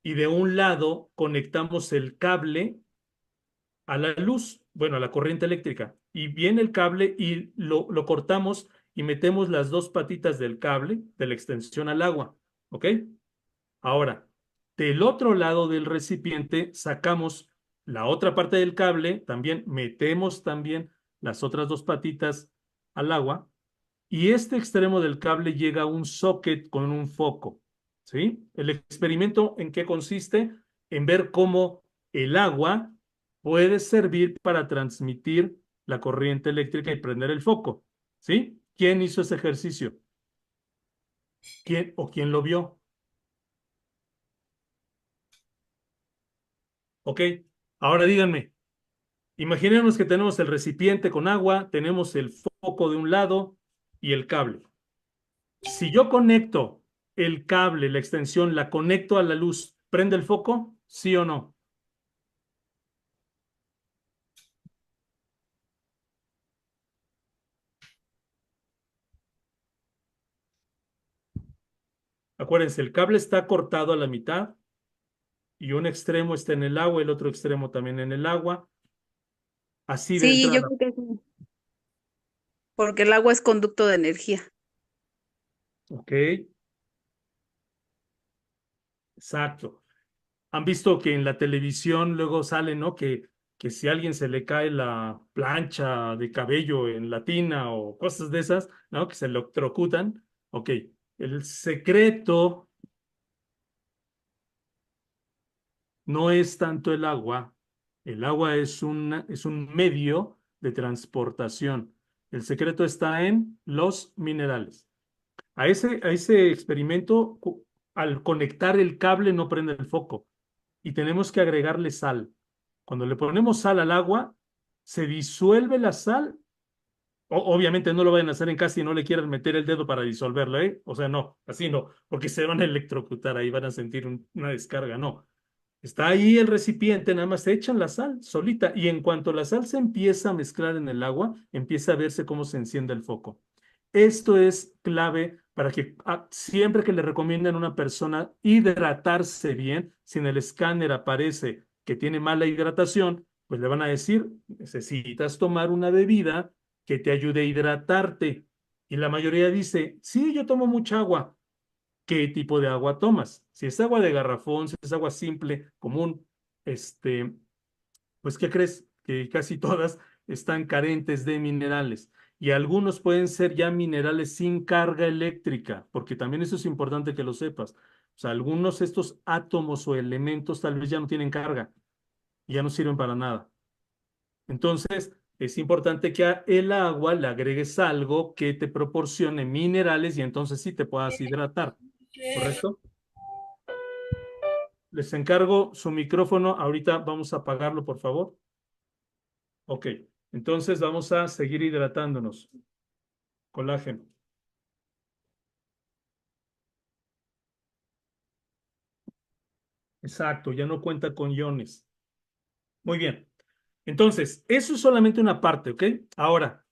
y de un lado conectamos el cable a la luz, bueno, a la corriente eléctrica, y viene el cable y lo cortamos y metemos las dos patitas del cable de la extensión al agua, ¿ok? Ahora, del otro lado del recipiente sacamos la otra parte del cable, también metemos también las otras dos patitas al agua y este extremo del cable llega a un socket con un foco, ¿sí? El experimento en qué consiste en ver cómo el agua puede servir para transmitir la corriente eléctrica y prender el foco, ¿sí? ¿Quién hizo ese ejercicio? ¿Quién o quién lo vio? ¿Ok? Ahora díganme, imaginemos que tenemos el recipiente con agua, tenemos el foco de un lado y el cable. Si yo conecto el cable, la extensión, la conecto a la luz, ¿prende el foco? ¿Sí o no? Acuérdense, el cable está cortado a la mitad y un extremo está en el agua, el otro extremo también en el agua. Así de Sí, yo entrada. creo que sí, porque el agua es conducto de energía. Ok, exacto. Han visto que en la televisión luego sale, ¿no? Que si a alguien se le cae la plancha de cabello en la tina o cosas de esas, ¿no? Que se electrocutan. Ok, el secreto no es tanto el agua es es un medio de transportación. El secreto está en los minerales. A ese experimento, al conectar el cable no prende el foco y tenemos que agregarle sal. Cuando le ponemos sal al agua, se disuelve la sal. Obviamente no lo vayan a hacer en casa y no le quieran meter el dedo para disolverlo, ¿eh? O sea, no, así no, porque se van a electrocutar, ahí van a sentir una descarga, no. Está ahí el recipiente, nada más se echan la sal solita y en cuanto la sal se empieza a mezclar en el agua, empieza a verse cómo se enciende el foco. Esto es clave para que siempre que le recomienden a una persona hidratarse bien, si en el escáner aparece que tiene mala hidratación, pues le van a decir, necesitas tomar una bebida que te ayude a hidratarte. Y la mayoría dice, sí, yo tomo mucha agua. ¿Qué tipo de agua tomas? Si es agua de garrafón, si es agua simple, común, este, pues ¿qué crees? Que casi todas están carentes de minerales y algunos pueden ser ya minerales sin carga eléctrica, porque también eso es importante que lo sepas. O sea, algunos de estos átomos o elementos tal vez ya no tienen carga y ya no sirven para nada. Entonces, es importante que a el agua le agregues algo que te proporcione minerales y entonces sí te puedas hidratar, ¿correcto? Les encargo su micrófono. Ahorita vamos a apagarlo, por favor. Ok, entonces vamos a seguir hidratándonos. Colágeno. Exacto, ya no cuenta con iones. Muy bien. Entonces, eso es solamente una parte, ¿ok? Ahora,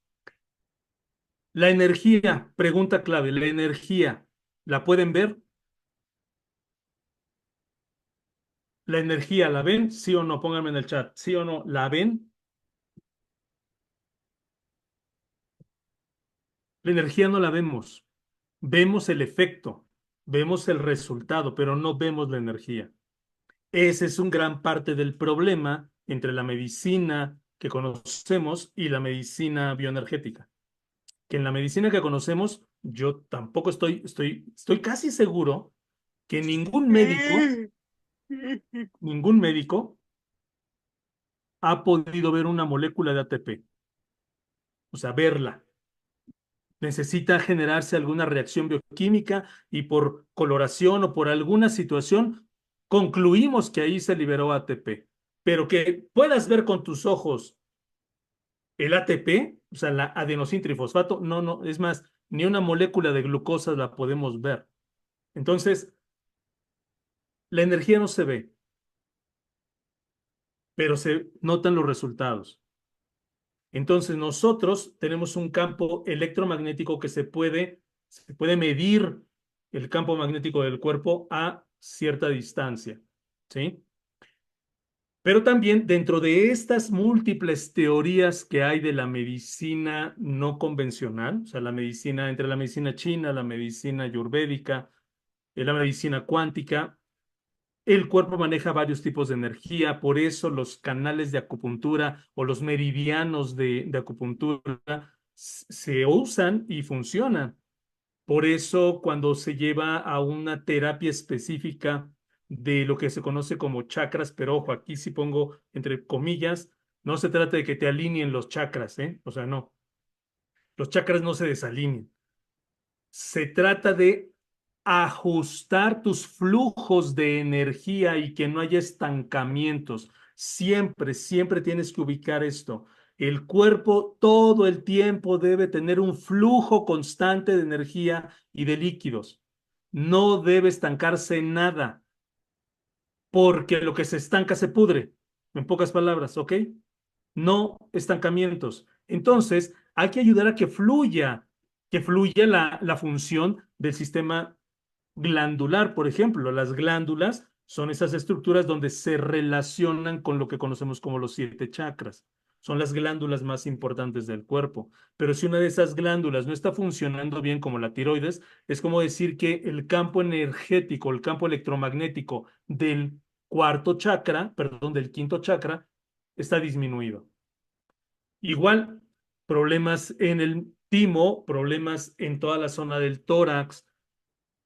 la energía, pregunta clave, la energía, ¿la pueden ver? ¿La energía la ven? ¿Sí o no? Pónganme en el chat. ¿Sí o no? ¿La ven? La energía no la vemos. Vemos el efecto, vemos el resultado, pero no vemos la energía. Ese es un gran parte del problema entre la medicina que conocemos y la medicina bioenergética. Que en la medicina que conocemos, yo tampoco estoy casi seguro que ningún médico ha podido ver una molécula de ATP, o sea, verla. Necesita generarse alguna reacción bioquímica y por coloración o por alguna situación concluimos que ahí se liberó ATP. Pero que puedas ver con tus ojos El ATP, o sea, la adenosintrifosfato, no, es más, ni una molécula de glucosa la podemos ver. Entonces, la energía no se ve, pero se notan los resultados. Entonces, nosotros tenemos un campo electromagnético que se puede medir el campo magnético del cuerpo a cierta distancia, ¿sí? Pero también dentro de estas múltiples teorías que hay de la medicina no convencional, o sea, entre la medicina china, la medicina ayurvédica, la medicina cuántica, el cuerpo maneja varios tipos de energía, por eso los canales de acupuntura o los meridianos de acupuntura se usan y funcionan. Por eso, cuando se lleva a una terapia específica de lo que se conoce como chakras, pero ojo, aquí sí pongo entre comillas, no se trata de que te alineen los chakras, ¿eh? O sea, no, los chakras no se desalineen. Se trata de ajustar tus flujos de energía y que no haya estancamientos. Siempre, siempre tienes que ubicar esto. El cuerpo todo el tiempo debe tener un flujo constante de energía y de líquidos. No debe estancarse nada, porque lo que se estanca se pudre. En pocas palabras, ¿ok? No estancamientos. Entonces, hay que ayudar a que fluya la función del sistema glandular, por ejemplo. Las glándulas son esas estructuras donde se relacionan con lo que conocemos como los 7 chakras. Son las glándulas más importantes del cuerpo. Pero si una de esas glándulas no está funcionando bien, como la tiroides, es como decir que el campo energético, el campo electromagnético del cuarto chakra, perdón, del quinto chakra, está disminuido. Igual, problemas en el timo, problemas en toda la zona del tórax,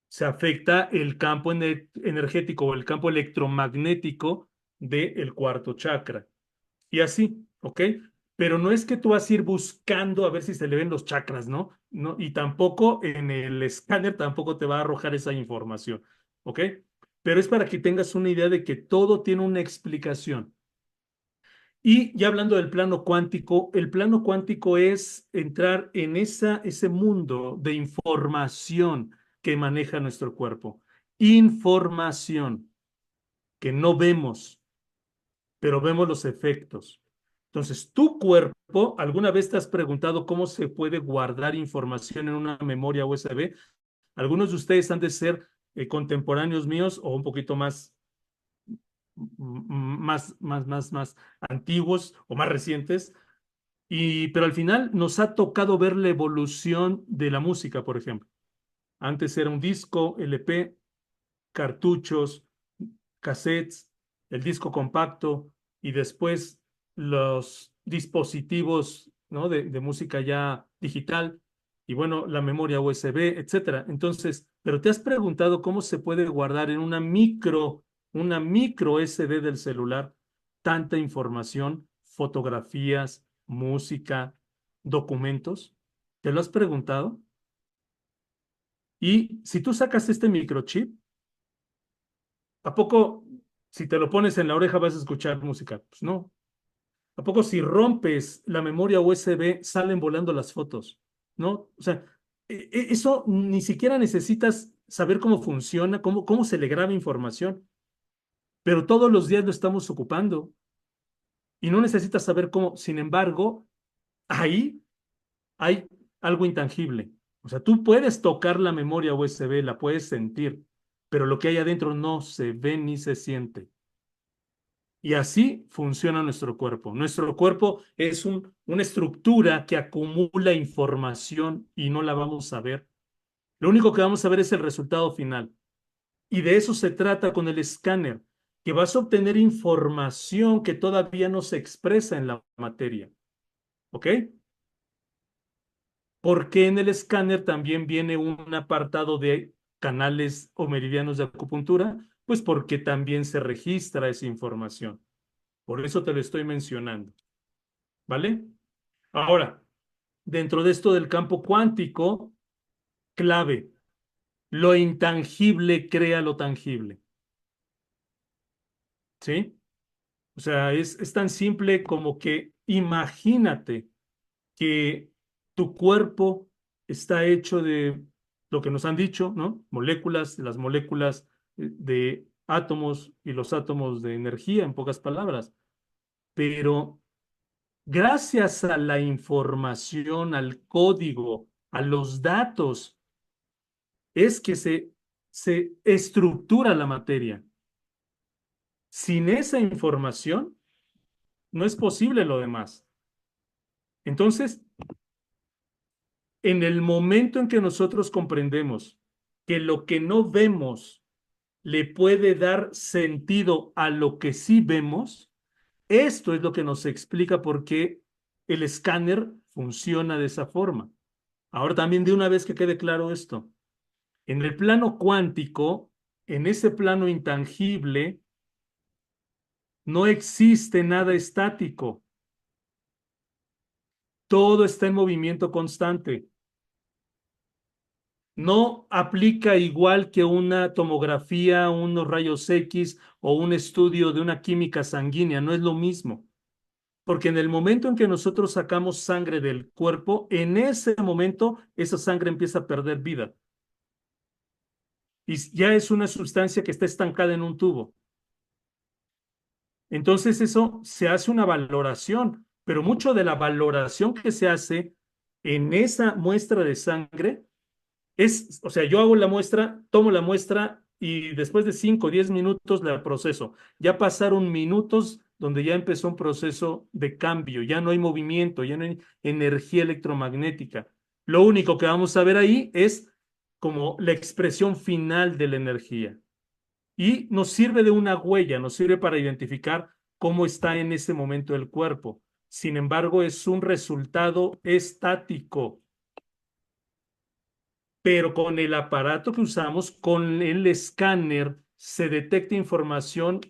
se afecta el campo energético o el campo electromagnético del cuarto chakra. Y así, ¿ok? Pero no es que tú vas a ir buscando a ver si se le ven los chakras, ¿no? No, y tampoco en el escáner tampoco te va a arrojar esa información, ¿ok? Pero es para que tengas una idea de que todo tiene una explicación. Y ya hablando del plano cuántico, el plano cuántico es entrar en ese mundo de información que maneja nuestro cuerpo. Información que no vemos, pero vemos los efectos. Entonces, tu cuerpo, ¿alguna vez te has preguntado cómo se puede guardar información en una memoria USB? Algunos de ustedes han de ser contemporáneos míos o un poquito más antiguos o más recientes, pero al final nos ha tocado ver la evolución de la música, por ejemplo. Antes era un disco, LP, cartuchos, cassettes, el disco compacto y después los dispositivos, ¿no? de música ya digital y bueno, la memoria USB, etcétera. Entonces, pero te has preguntado cómo se puede guardar en una micro SD del celular tanta información, fotografías, música, documentos. ¿Te lo has preguntado? Y si tú sacas este microchip, ¿a poco si te lo pones en la oreja vas a escuchar música? Pues no. ¿A poco si rompes la memoria USB salen volando las fotos? ¿No? O sea, eso ni siquiera necesitas saber cómo funciona, cómo se le graba información, pero todos los días lo estamos ocupando y no necesitas saber cómo. Sin embargo, ahí hay algo intangible. O sea, tú puedes tocar la memoria USB, la puedes sentir, pero lo que hay adentro no se ve ni se siente. Y así funciona nuestro cuerpo. Nuestro cuerpo es una estructura que acumula información y no la vamos a ver. Lo único que vamos a ver es el resultado final. Y de eso se trata con el escáner, que vas a obtener información que todavía no se expresa en la materia. ¿Ok? Porque en el escáner también viene un apartado de canales o meridianos de acupuntura, pues porque también se registra esa información. Por eso te lo estoy mencionando. ¿Vale? Ahora, dentro de esto del campo cuántico, clave, lo intangible crea lo tangible. ¿Sí? O sea, es tan simple como que imagínate que tu cuerpo está hecho de lo que nos han dicho, ¿no? Moléculas, las moléculas de átomos y los átomos de energía, en pocas palabras. Pero gracias a la información, al código, a los datos, es que se estructura la materia. Sin esa información, no es posible lo demás. Entonces, en el momento en que nosotros comprendemos que lo que no vemos le puede dar sentido a lo que sí vemos, esto es lo que nos explica por qué el escáner funciona de esa forma. Ahora también de una vez que quede claro esto, en el plano cuántico, en ese plano intangible, no existe nada estático. Todo está en movimiento constante. No aplica igual que una tomografía, unos rayos X o un estudio de una química sanguínea, no es lo mismo. Porque en el momento en que nosotros sacamos sangre del cuerpo, en ese momento esa sangre empieza a perder vida. Y ya es una sustancia que está estancada en un tubo. Entonces eso se hace una valoración, pero mucho de la valoración que se hace en esa muestra de sangre es, o sea, yo hago la muestra, tomo la muestra y después de 5 o 10 minutos la proceso. Ya pasaron minutos donde ya empezó un proceso de cambio, ya no hay movimiento, ya no hay energía electromagnética. Lo único que vamos a ver ahí es como la expresión final de la energía. Y nos sirve de una huella, nos sirve para identificar cómo está en ese momento el cuerpo. Sin embargo, es un resultado estático. Pero con el aparato que usamos, con el escáner, se detecta información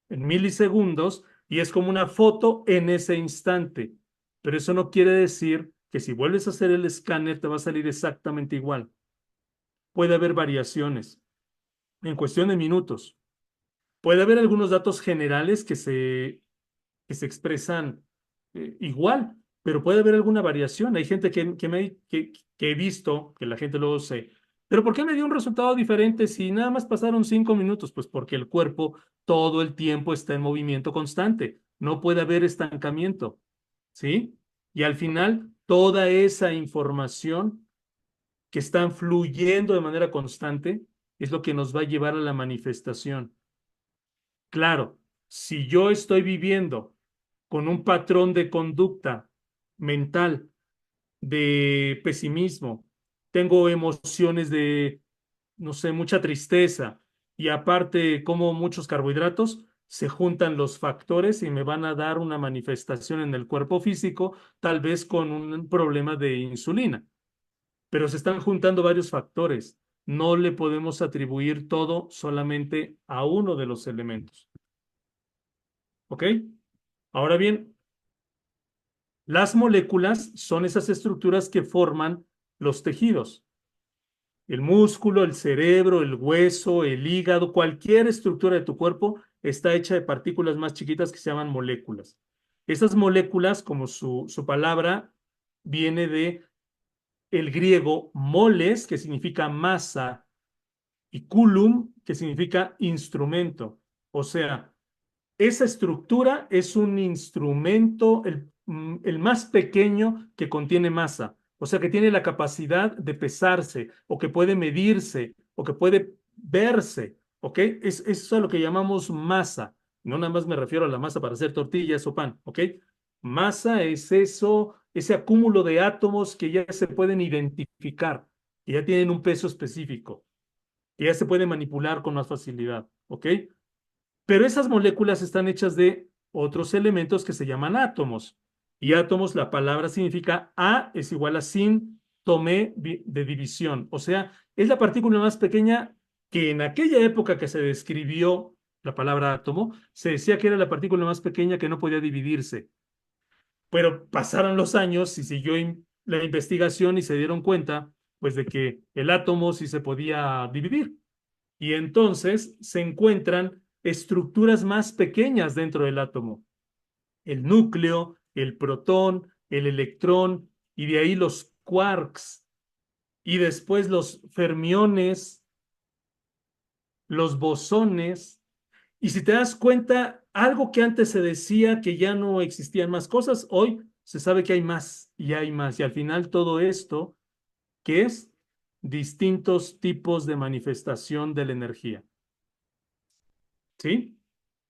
en milisegundos y es como una foto en ese instante. Pero eso no quiere decir que si vuelves a hacer el escáner te va a salir exactamente igual. Puede haber variaciones en cuestión de minutos. Puede haber algunos datos generales que se expresan igual, pero puede haber alguna variación. Hay gente que he visto, que la gente luego se... ¿Pero por qué me dio un resultado diferente si nada más pasaron 5 minutos? Pues porque el cuerpo todo el tiempo está en movimiento constante. No puede haber estancamiento, ¿sí? Y al final, toda esa información que está fluyendo de manera constante es lo que nos va a llevar a la manifestación. Claro, si yo estoy viviendo con un patrón de conducta mental de pesimismo, tengo emociones de, no sé, mucha tristeza y aparte como muchos carbohidratos, se juntan los factores y me van a dar una manifestación en el cuerpo físico, tal vez con un problema de insulina. Pero se están juntando varios factores. No le podemos atribuir todo solamente a uno de los elementos. ¿Ok? Ahora bien, las moléculas son esas estructuras que forman los tejidos. El músculo, el cerebro, el hueso, el hígado, cualquier estructura de tu cuerpo está hecha de partículas más chiquitas que se llaman moléculas. Esas moléculas, como su palabra, viene de el griego moles, que significa masa, y culum, que significa instrumento. O sea, esa estructura es un instrumento, el más pequeño que contiene masa, o sea, que tiene la capacidad de pesarse, o que puede medirse, o que puede verse, ¿ok? Eso es a lo que llamamos masa. No nada más me refiero a la masa para hacer tortillas o pan, ¿ok? Masa es eso, ese acúmulo de átomos que ya se pueden identificar, que ya tienen un peso específico, que ya se puede manipular con más facilidad, ¿ok? Pero esas moléculas están hechas de otros elementos que se llaman átomos. Y átomos, la palabra significa A es igual a sin tomé de división. O sea, es la partícula más pequeña que en aquella época que se describió la palabra átomo, se decía que era la partícula más pequeña que no podía dividirse. Pero pasaron los años y siguió la investigación y se dieron cuenta, pues, de que el átomo sí se podía dividir. Y entonces se encuentran estructuras más pequeñas dentro del átomo. El núcleo, el protón, el electrón, y de ahí los quarks, y después los fermiones, los bosones. Y si te das cuenta, algo que antes se decía que ya no existían más cosas, hoy se sabe que hay más y hay más. Y al final todo esto, ¿qué es? Distintos tipos de manifestación de la energía. ¿Sí?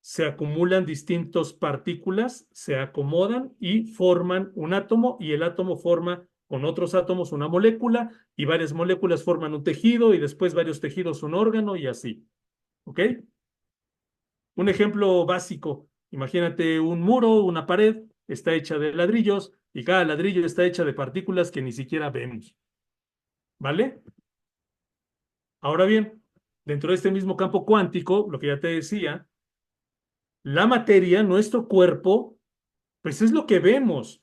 Se acumulan distintas partículas, se acomodan y forman un átomo, y el átomo forma con otros átomos una molécula, y varias moléculas forman un tejido, y después varios tejidos un órgano, y así. ¿Ok? Un ejemplo básico, imagínate un muro, una pared, está hecha de ladrillos, y cada ladrillo está hecha de partículas que ni siquiera vemos. ¿Vale? Ahora bien, dentro de este mismo campo cuántico, lo que ya te decía, la materia, nuestro cuerpo, pues es lo que vemos,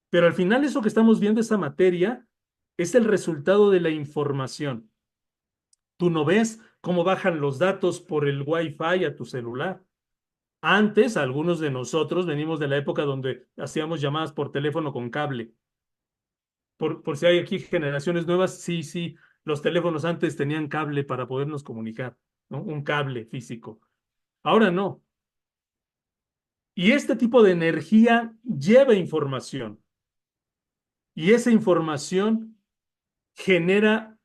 pero al final eso que estamos viendo, esa materia, es el resultado de la información. Tú no ves cómo bajan los datos por el Wi-Fi a tu celular. Antes, algunos de nosotros venimos de la época donde hacíamos llamadas por teléfono con cable. Por si hay aquí generaciones nuevas, sí, sí, los teléfonos antes tenían cable para podernos comunicar, ¿no? Un cable físico. Ahora no. Y este tipo de energía lleva información. Y esa información genera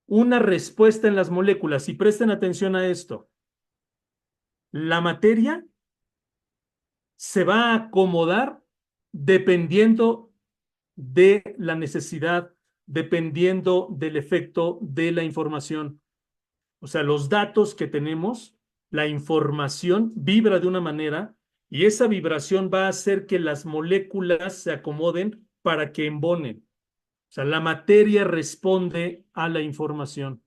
una respuesta en las moléculas. Y presten atención a esto. La materia se va a acomodar dependiendo de la necesidad, dependiendo del efecto de la información. O sea, los datos que tenemos, la información vibra de una manera, y esa vibración va a hacer que las moléculas se acomoden para que embonen. O sea, la materia responde a la información.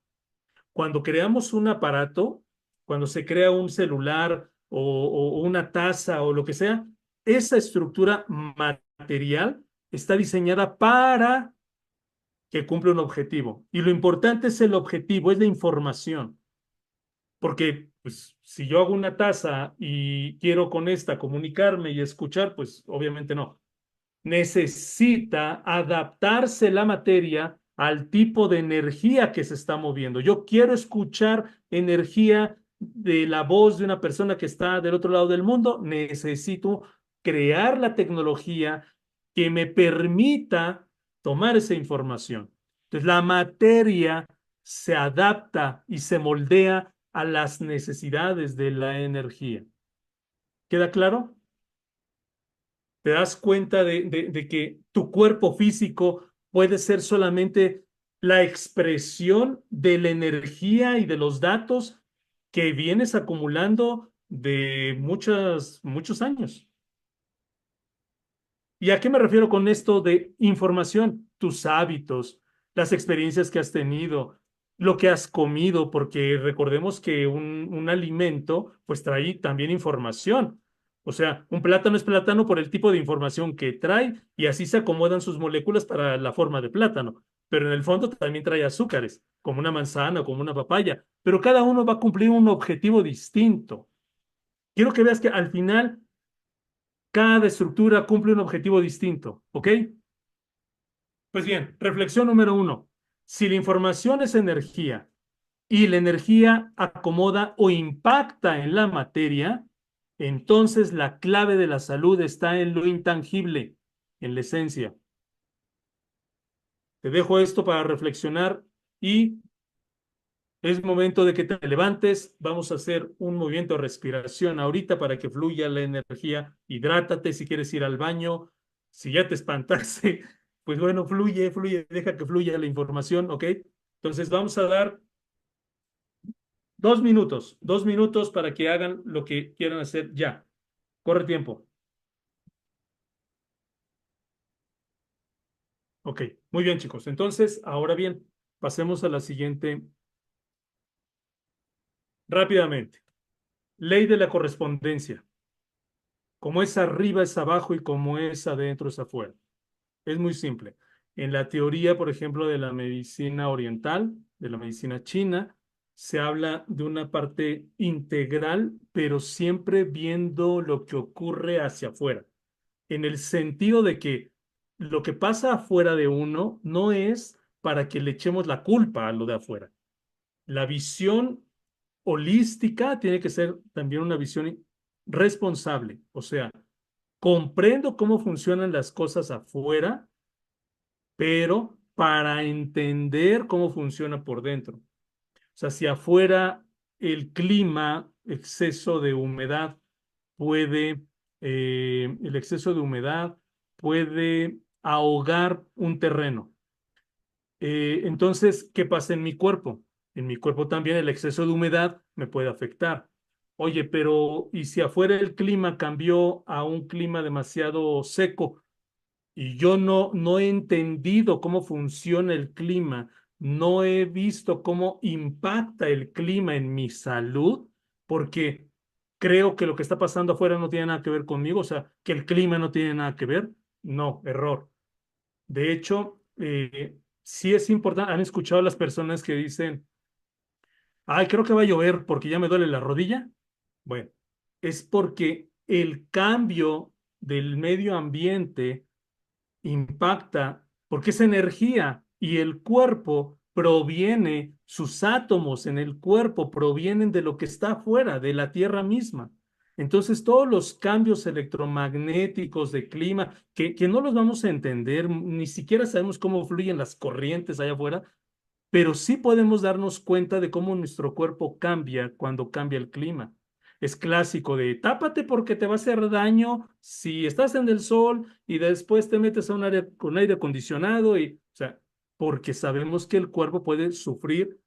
Cuando creamos un aparato, cuando se crea un celular o una taza o lo que sea, esa estructura material está diseñada para que cumpla un objetivo. Y lo importante es el objetivo, es la información. Porque pues, si yo hago una taza y quiero con esta comunicarme y escuchar, pues obviamente no. Necesita adaptarse la materia al tipo de energía que se está moviendo. Yo quiero escuchar energía de la voz de una persona que está del otro lado del mundo. Necesito crear la tecnología que me permita tomar esa información. Entonces, la materia se adapta y se moldea a las necesidades de la energía. ¿Queda claro? Te das cuenta de que tu cuerpo físico puede ser solamente la expresión de la energía y de los datos que vienes acumulando de muchos años. ¿Y a qué me refiero con esto de información? Tus hábitos, las experiencias que has tenido, lo que has comido, porque recordemos que un alimento pues trae también información. O sea, un plátano es plátano por el tipo de información que trae, y así se acomodan sus moléculas para la forma de plátano. Pero en el fondo también trae azúcares, como una manzana o como una papaya. Pero cada uno va a cumplir un objetivo distinto. Quiero que veas que al final cada estructura cumple un objetivo distinto, ¿ok? Pues bien, reflexión número 1. Si la información es energía y la energía acomoda o impacta en la materia, entonces la clave de la salud está en lo intangible, en la esencia. Te dejo esto para reflexionar, y es momento de que te levantes. Vamos a hacer un movimiento de respiración ahorita para que fluya la energía. Hidrátate si quieres ir al baño. Si ya te espantaste, pues bueno, fluye, fluye, deja que fluya la información, ¿ok? Entonces vamos a dar 2 minutos para que hagan lo que quieran hacer ya. Corre tiempo. Ok, muy bien, chicos. Entonces, ahora bien, pasemos a la siguiente rápidamente. Ley de la correspondencia. Como es arriba es abajo, y como es adentro es afuera. Es muy simple. En la teoría, por ejemplo, de la medicina oriental, de la medicina china, se habla de una parte integral, pero siempre viendo lo que ocurre hacia afuera. en el sentido de que lo que pasa afuera de uno no es para que le echemos la culpa a lo de afuera. La visión holística tiene que ser también una visión responsable, o sea, comprendo cómo funcionan las cosas afuera, pero para entender cómo funciona por dentro. O sea, si afuera el clima, exceso de humedad puede, el exceso de humedad puede ahogar un terreno. Entonces, ¿qué pasa en mi cuerpo? En mi cuerpo también el exceso de humedad me puede afectar. Oye, pero ¿y si afuera el clima cambió a un clima demasiado seco? Y yo no he entendido cómo funciona el clima, no he visto cómo impacta el clima en mi salud, porque creo que lo que está pasando afuera no tiene nada que ver conmigo, o sea, que el clima no tiene nada que ver. No, error. De hecho, sí es importante, han escuchado a las personas que dicen, ay, creo que va a llover porque ya me duele la rodilla. Bueno, es porque el cambio del medio ambiente impacta, porque es energía y el cuerpo proviene, sus átomos en el cuerpo provienen de lo que está afuera, de la Tierra misma. Entonces, todos los cambios electromagnéticos de clima, que no los vamos a entender, ni siquiera sabemos cómo fluyen las corrientes allá afuera, pero sí podemos darnos cuenta de cómo nuestro cuerpo cambia cuando cambia el clima. Es clásico de tápate porque te va a hacer daño si estás en el sol y después te metes a un área con aire acondicionado y, o sea, porque sabemos que el cuerpo puede sufrir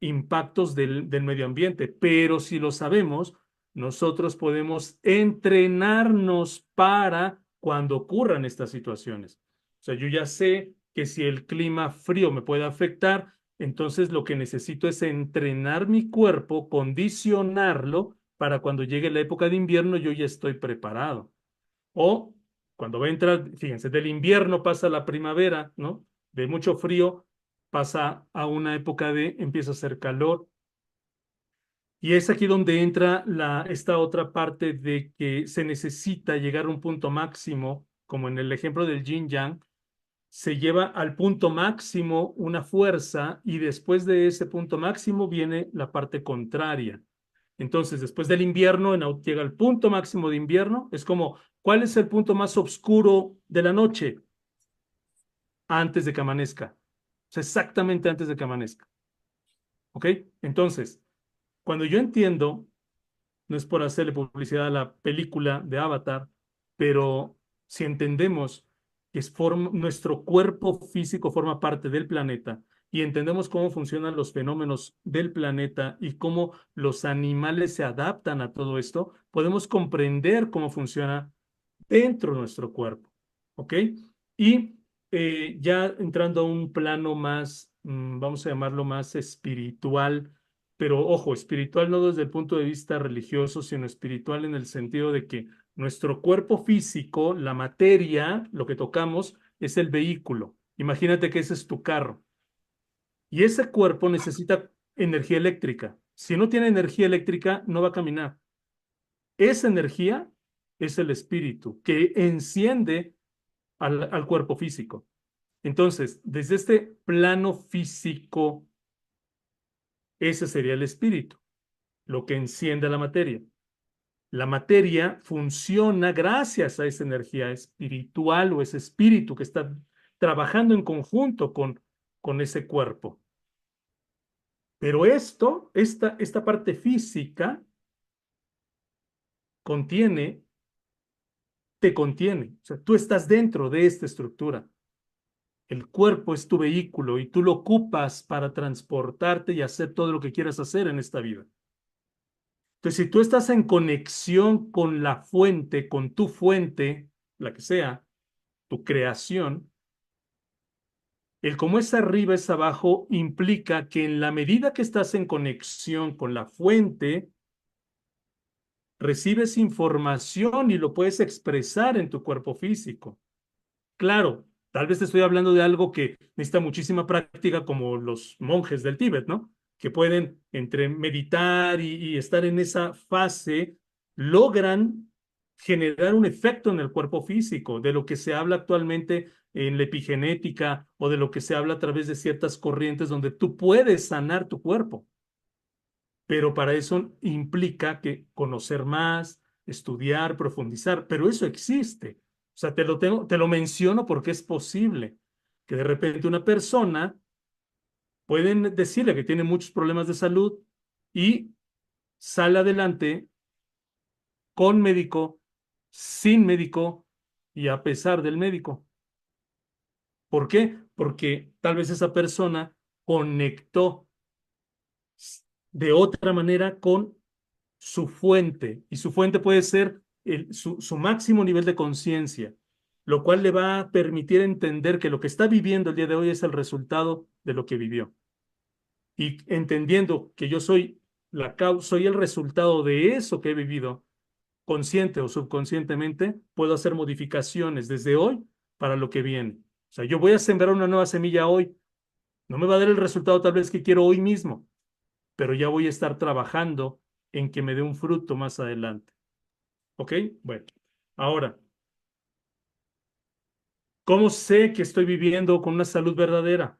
impactos del medio ambiente, pero si lo sabemos, nosotros podemos entrenarnos para cuando ocurran estas situaciones. O sea, yo ya sé que si el clima frío me puede afectar, entonces lo que necesito es entrenar mi cuerpo, condicionarlo para cuando llegue la época de invierno yo ya estoy preparado. O cuando va a entrar, fíjense, del invierno pasa la primavera, ¿no? De mucho frío pasa a una época de empieza a hacer calor. Y es aquí donde entra esta otra parte de que se necesita llegar a un punto máximo, como en el ejemplo del yin yang, se lleva al punto máximo una fuerza y después de ese punto máximo viene la parte contraria. Entonces, después del invierno, llega el punto máximo de invierno. Es como, ¿cuál es el punto más oscuro de la noche? Antes de que amanezca. O sea, exactamente antes de que amanezca. ¿Ok? Entonces, cuando yo entiendo, no es por hacerle publicidad a la película de Avatar, pero si entendemos que nuestro cuerpo físico forma parte del planeta y entendemos cómo funcionan los fenómenos del planeta y cómo los animales se adaptan a todo esto, podemos comprender cómo funciona dentro de nuestro cuerpo. ¿Ok? Y ya entrando a un plano más, vamos a llamarlo más espiritual, pero ojo, espiritual no desde el punto de vista religioso, sino espiritual en el sentido de que nuestro cuerpo físico, la materia, lo que tocamos, es el vehículo. Imagínate que ese es tu carro. Y ese cuerpo necesita energía eléctrica. Si no tiene energía eléctrica, no va a caminar. Esa energía es el espíritu que enciende al cuerpo físico. Entonces, desde este plano físico, ese sería el espíritu, lo que enciende la materia. La materia funciona gracias a esa energía espiritual o ese espíritu que está trabajando en conjunto con ese cuerpo. Pero esta parte física te contiene. O sea, tú estás dentro de esta estructura. El cuerpo es tu vehículo y tú lo ocupas para transportarte y hacer todo lo que quieras hacer en esta vida. Entonces, si tú estás en conexión con la fuente, con tu fuente, la que sea, tu creación, el cómo es arriba es abajo implica que en la medida que estás en conexión con la fuente, recibes información y lo puedes expresar en tu cuerpo físico. Claro, tal vez te estoy hablando de algo que necesita muchísima práctica, como los monjes del Tíbet, ¿no? Que pueden entre meditar y estar en esa fase, logran generar un efecto en el cuerpo físico, de lo que se habla actualmente en la epigenética o de lo que se habla a través de ciertas corrientes donde tú puedes sanar tu cuerpo. Pero para eso implica que conocer más, estudiar, profundizar, pero eso existe. O sea, te lo menciono porque es posible que de repente una persona pueden decirle que tiene muchos problemas de salud y sale adelante con médico, sin médico y a pesar del médico. ¿Por qué? Porque tal vez esa persona conectó de otra manera con su fuente, y su fuente puede ser su máximo nivel de conciencia, lo cual le va a permitir entender que lo que está viviendo el día de hoy es el resultado de lo que vivió. Y entendiendo que yo soy soy el resultado de eso que he vivido, consciente o subconscientemente, puedo hacer modificaciones desde hoy para lo que viene. O sea, yo voy a sembrar una nueva semilla hoy. No me va a dar el resultado tal vez que quiero hoy mismo, pero ya voy a estar trabajando en que me dé un fruto más adelante. ¿Ok? Bueno, ahora, ¿cómo sé que estoy viviendo con una salud verdadera?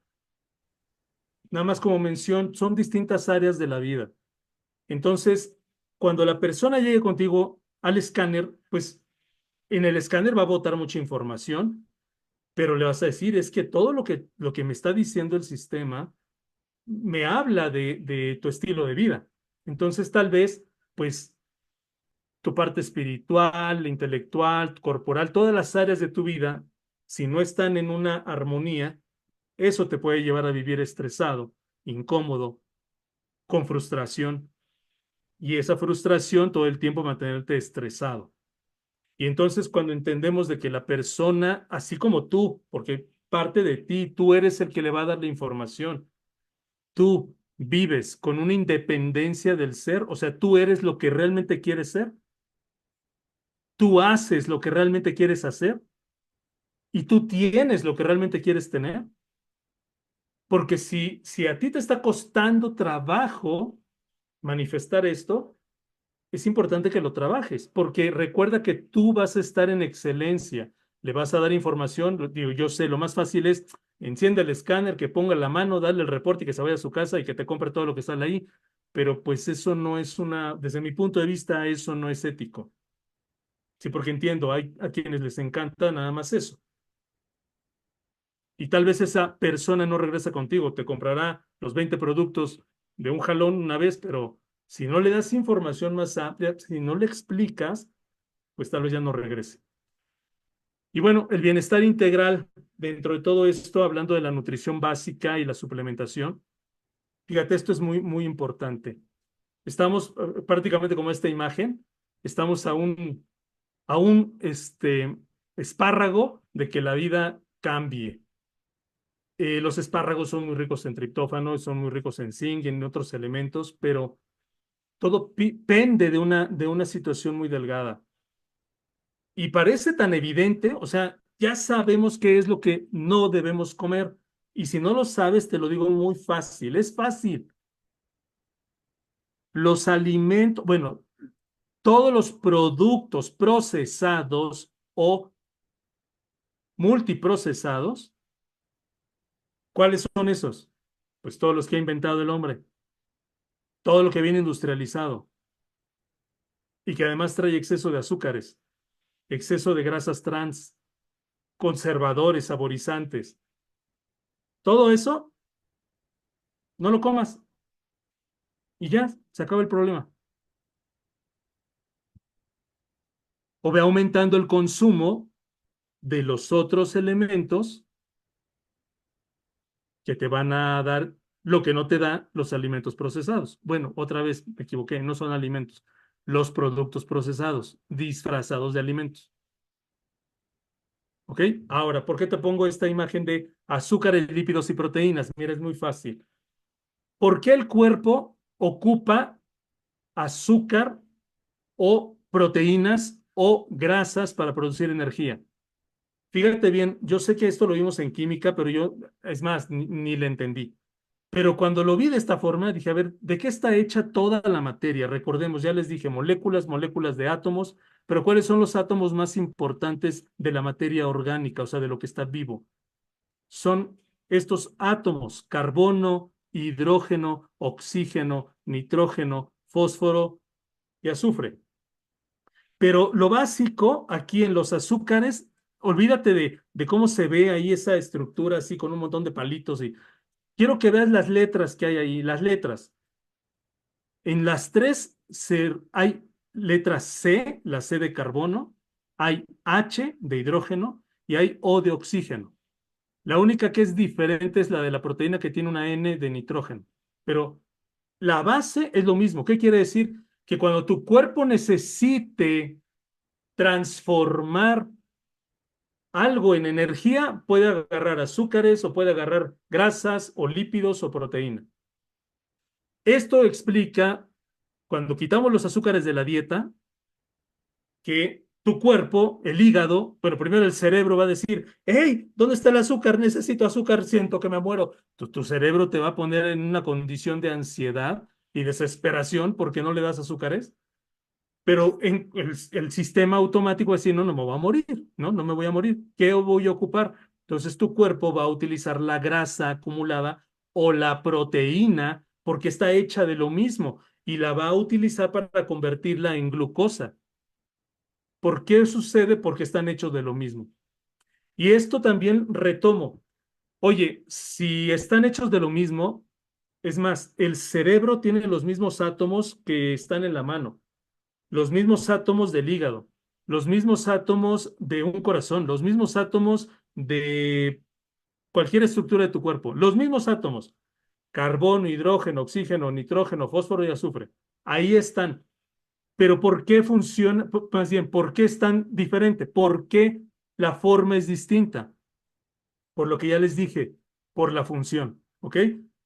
Nada más como mención, son distintas áreas de la vida. Entonces, cuando la persona llegue contigo al escáner, pues en el escáner va a botar mucha información, pero le vas a decir, es que todo lo que me está diciendo el sistema me habla de tu estilo de vida. Entonces, tal vez, pues, tu parte espiritual, intelectual, corporal, todas las áreas de tu vida, si no están en una armonía, eso te puede llevar a vivir estresado, incómodo, con frustración. Y esa frustración todo el tiempo mantenerte estresado. Y entonces cuando entendemos de que la persona, así como tú, porque parte de ti, tú eres el que le va a dar la información, tú vives con una independencia del ser, o sea, tú eres lo que realmente quieres ser, tú haces lo que realmente quieres hacer y tú tienes lo que realmente quieres tener. Porque si a ti te está costando trabajo manifestar esto, es importante que lo trabajes, porque recuerda que tú vas a estar en excelencia, le vas a dar información, digo, yo sé, lo más fácil es enciende el escáner, que ponga la mano, dale el reporte y que se vaya a su casa y que te compre todo lo que sale ahí, pero pues eso no es desde mi punto de vista, eso no es ético. Sí, porque entiendo, hay a quienes les encanta nada más eso. Y tal vez esa persona no regresa contigo, te comprará los 20 productos de un jalón una vez, pero si no le das información más amplia, si no le explicas, pues tal vez ya no regrese. Y bueno, el bienestar integral dentro de todo esto, hablando de la nutrición básica y la suplementación, fíjate, esto es muy, muy importante. Estamos prácticamente como esta imagen, estamos a un espárrago de que la vida cambie. Los espárragos son muy ricos en triptófano, son muy ricos en zinc y en otros elementos, pero todo pende de una situación muy delgada. Y parece tan evidente, o sea, ya sabemos qué es lo que no debemos comer. Y si no lo sabes, te lo digo muy fácil, es fácil. Los alimentos, bueno, todos los productos procesados o multiprocesados, ¿cuáles son esos? Pues todos los que ha inventado el hombre, todo lo que viene industrializado y que además trae exceso de azúcares, exceso de grasas trans, conservadores, saborizantes. Todo eso, no lo comas y ya, se acaba el problema. O ve aumentando el consumo de los otros elementos que te van a dar lo que no te da los alimentos procesados. Bueno, otra vez me equivoqué, no son alimentos, los productos procesados, disfrazados de alimentos. ¿Ok? Ahora, ¿por qué te pongo esta imagen de azúcares, lípidos y proteínas? Mira, es muy fácil. ¿Por qué el cuerpo ocupa azúcar o proteínas o grasas para producir energía? Fíjate bien, yo sé que esto lo vimos en química, pero yo, es más, ni le entendí. Pero cuando lo vi de esta forma, dije, a ver, ¿de qué está hecha toda la materia? Recordemos, ya les dije, moléculas, moléculas de átomos, pero ¿cuáles son los átomos más importantes de la materia orgánica, o sea, de lo que está vivo? Son estos átomos: carbono, hidrógeno, oxígeno, nitrógeno, fósforo y azufre. Pero lo básico aquí en los azúcares, olvídate de cómo se ve ahí esa estructura así con un montón de palitos y quiero que veas las letras que hay ahí, las letras. En las tres hay letra C, la C de carbono, hay H de hidrógeno y hay O de oxígeno. La única que es diferente es la de la proteína que tiene una N de nitrógeno. Pero la base es lo mismo. ¿Qué quiere decir? Que cuando tu cuerpo necesite transformar algo en energía, puede agarrar azúcares o puede agarrar grasas o lípidos o proteína. Esto explica, cuando quitamos los azúcares de la dieta, que tu cuerpo, el hígado, bueno, primero el cerebro va a decir, hey, ¿dónde está el azúcar? Necesito azúcar, siento que me muero. Tu cerebro te va a poner en una condición de ansiedad y desesperación porque no le das azúcares, pero en el sistema automático va a decir, no, no me voy a morir, no, no me voy a morir. ¿Qué voy a ocupar? Entonces tu cuerpo va a utilizar la grasa acumulada o la proteína porque está hecha de lo mismo y la va a utilizar para convertirla en glucosa. ¿Por qué sucede? Porque están hechos de lo mismo. Y esto también retomo. Oye, si están hechos de lo mismo, es más, el cerebro tiene los mismos átomos que están en la mano, los mismos átomos del hígado, los mismos átomos de un corazón, los mismos átomos de cualquier estructura de tu cuerpo, los mismos átomos: carbono, hidrógeno, oxígeno, nitrógeno, fósforo y azufre. Ahí están. Pero ¿por qué funciona? Más bien, ¿por qué es tan diferente? ¿Por qué la forma es distinta? Por lo que ya les dije, por la función, ¿ok?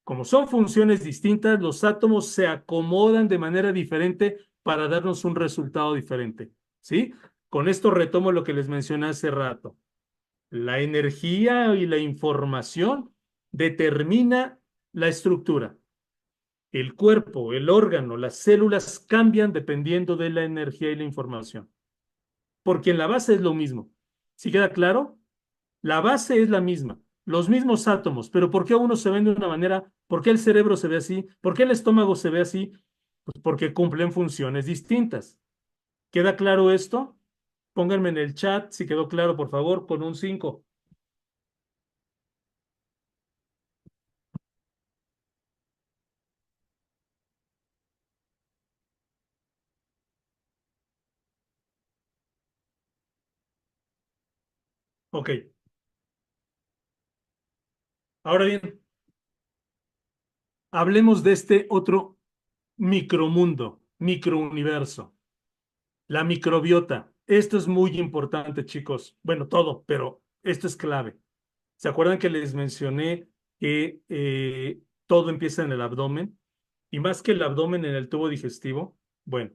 Como son funciones distintas, los átomos se acomodan de manera diferente para darnos un resultado diferente, ¿sí? Con esto retomo lo que les mencioné hace rato. La energía y la información determina la estructura. El cuerpo, el órgano, las células cambian dependiendo de la energía y la información. Porque en la base es lo mismo. ¿Sí queda claro? La base es la misma, los mismos átomos, pero ¿por qué uno se ve de una manera? ¿Por qué el cerebro se ve así? ¿Por qué el estómago se ve así? Pues porque cumplen funciones distintas. ¿Queda claro esto? Pónganme en el chat si quedó claro, por favor, con un 5. Ok. Ahora bien, hablemos de este otro micromundo, microuniverso, la microbiota. Esto es muy importante, chicos. Bueno, todo, pero esto es clave. ¿Se acuerdan que les mencioné que todo empieza en el abdomen? Y más que el abdomen, en el tubo digestivo. Bueno,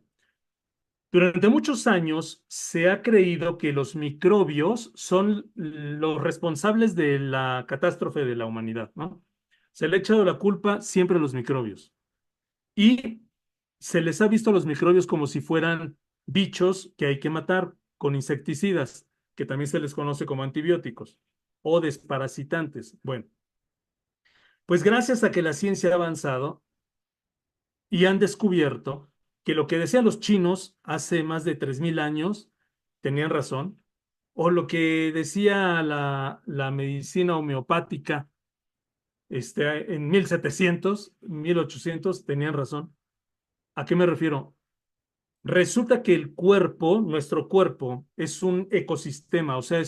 durante muchos años se ha creído que los microbios son los responsables de la catástrofe de la humanidad, ¿no? Se le ha echado la culpa siempre a los microbios. Y se les ha visto a los microbios como si fueran bichos que hay que matar con insecticidas, que también se les conoce como antibióticos o desparasitantes. Bueno, pues gracias a que la ciencia ha avanzado y han descubierto que lo que decían los chinos hace más de 3000 años tenían razón, o lo que decía la medicina homeopática en 1700, 1800, tenían razón. ¿A qué me refiero? Resulta que el cuerpo, nuestro cuerpo, es un ecosistema, o sea,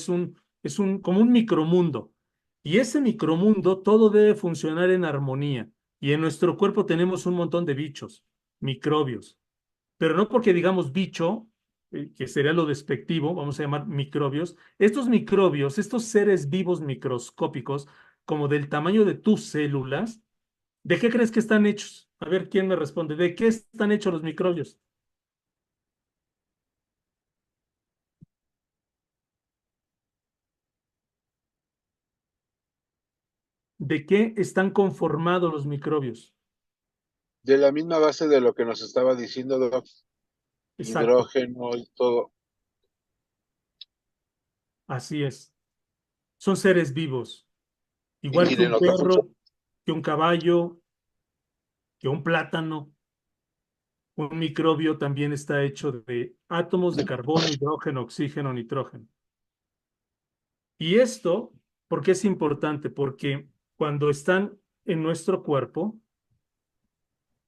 como un micromundo. Y ese micromundo, todo debe funcionar en armonía. Y en nuestro cuerpo tenemos un montón de bichos, microbios. Pero no porque digamos bicho, que sería lo despectivo, vamos a llamar microbios. Estos microbios, estos seres vivos microscópicos, como del tamaño de tus células, ¿de qué crees que están hechos? A ver, ¿quién me responde? ¿De qué están hechos los microbios? ¿de qué están conformados los microbios? De la misma base de lo que nos estaba diciendo, Doc, Exacto, hidrógeno y todo. así es. Son seres vivos, Y igual que tienen un otra función. perro, que un caballo, que un plátano. Un microbio también está hecho de átomos de carbono, hidrógeno, oxígeno, nitrógeno. Y esto, ¿por qué es importante? Porque cuando están en nuestro cuerpo,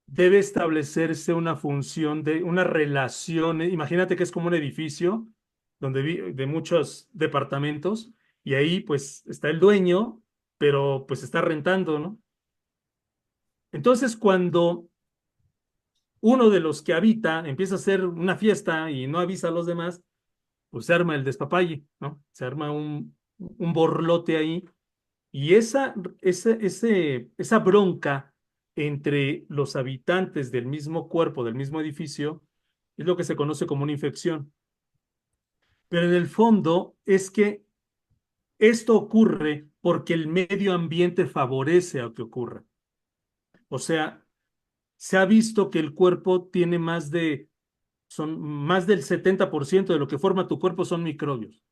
debe establecerse una función de una relación. Imagínate que es como un edificio donde de muchos departamentos y ahí pues está el dueño, pero pues está rentando, ¿no? Entonces, cuando uno de los que habita empieza a hacer una fiesta y no avisa a los demás, pues se arma el despapalle, ¿no? Se arma un borlote ahí y esa bronca entre los habitantes del mismo cuerpo, del mismo edificio, es lo que se conoce como una infección. Pero en el fondo es que esto ocurre porque el medio ambiente favorece a que ocurra. O sea, se ha visto que el cuerpo tiene son más del 70% de lo que forma tu cuerpo son microbios,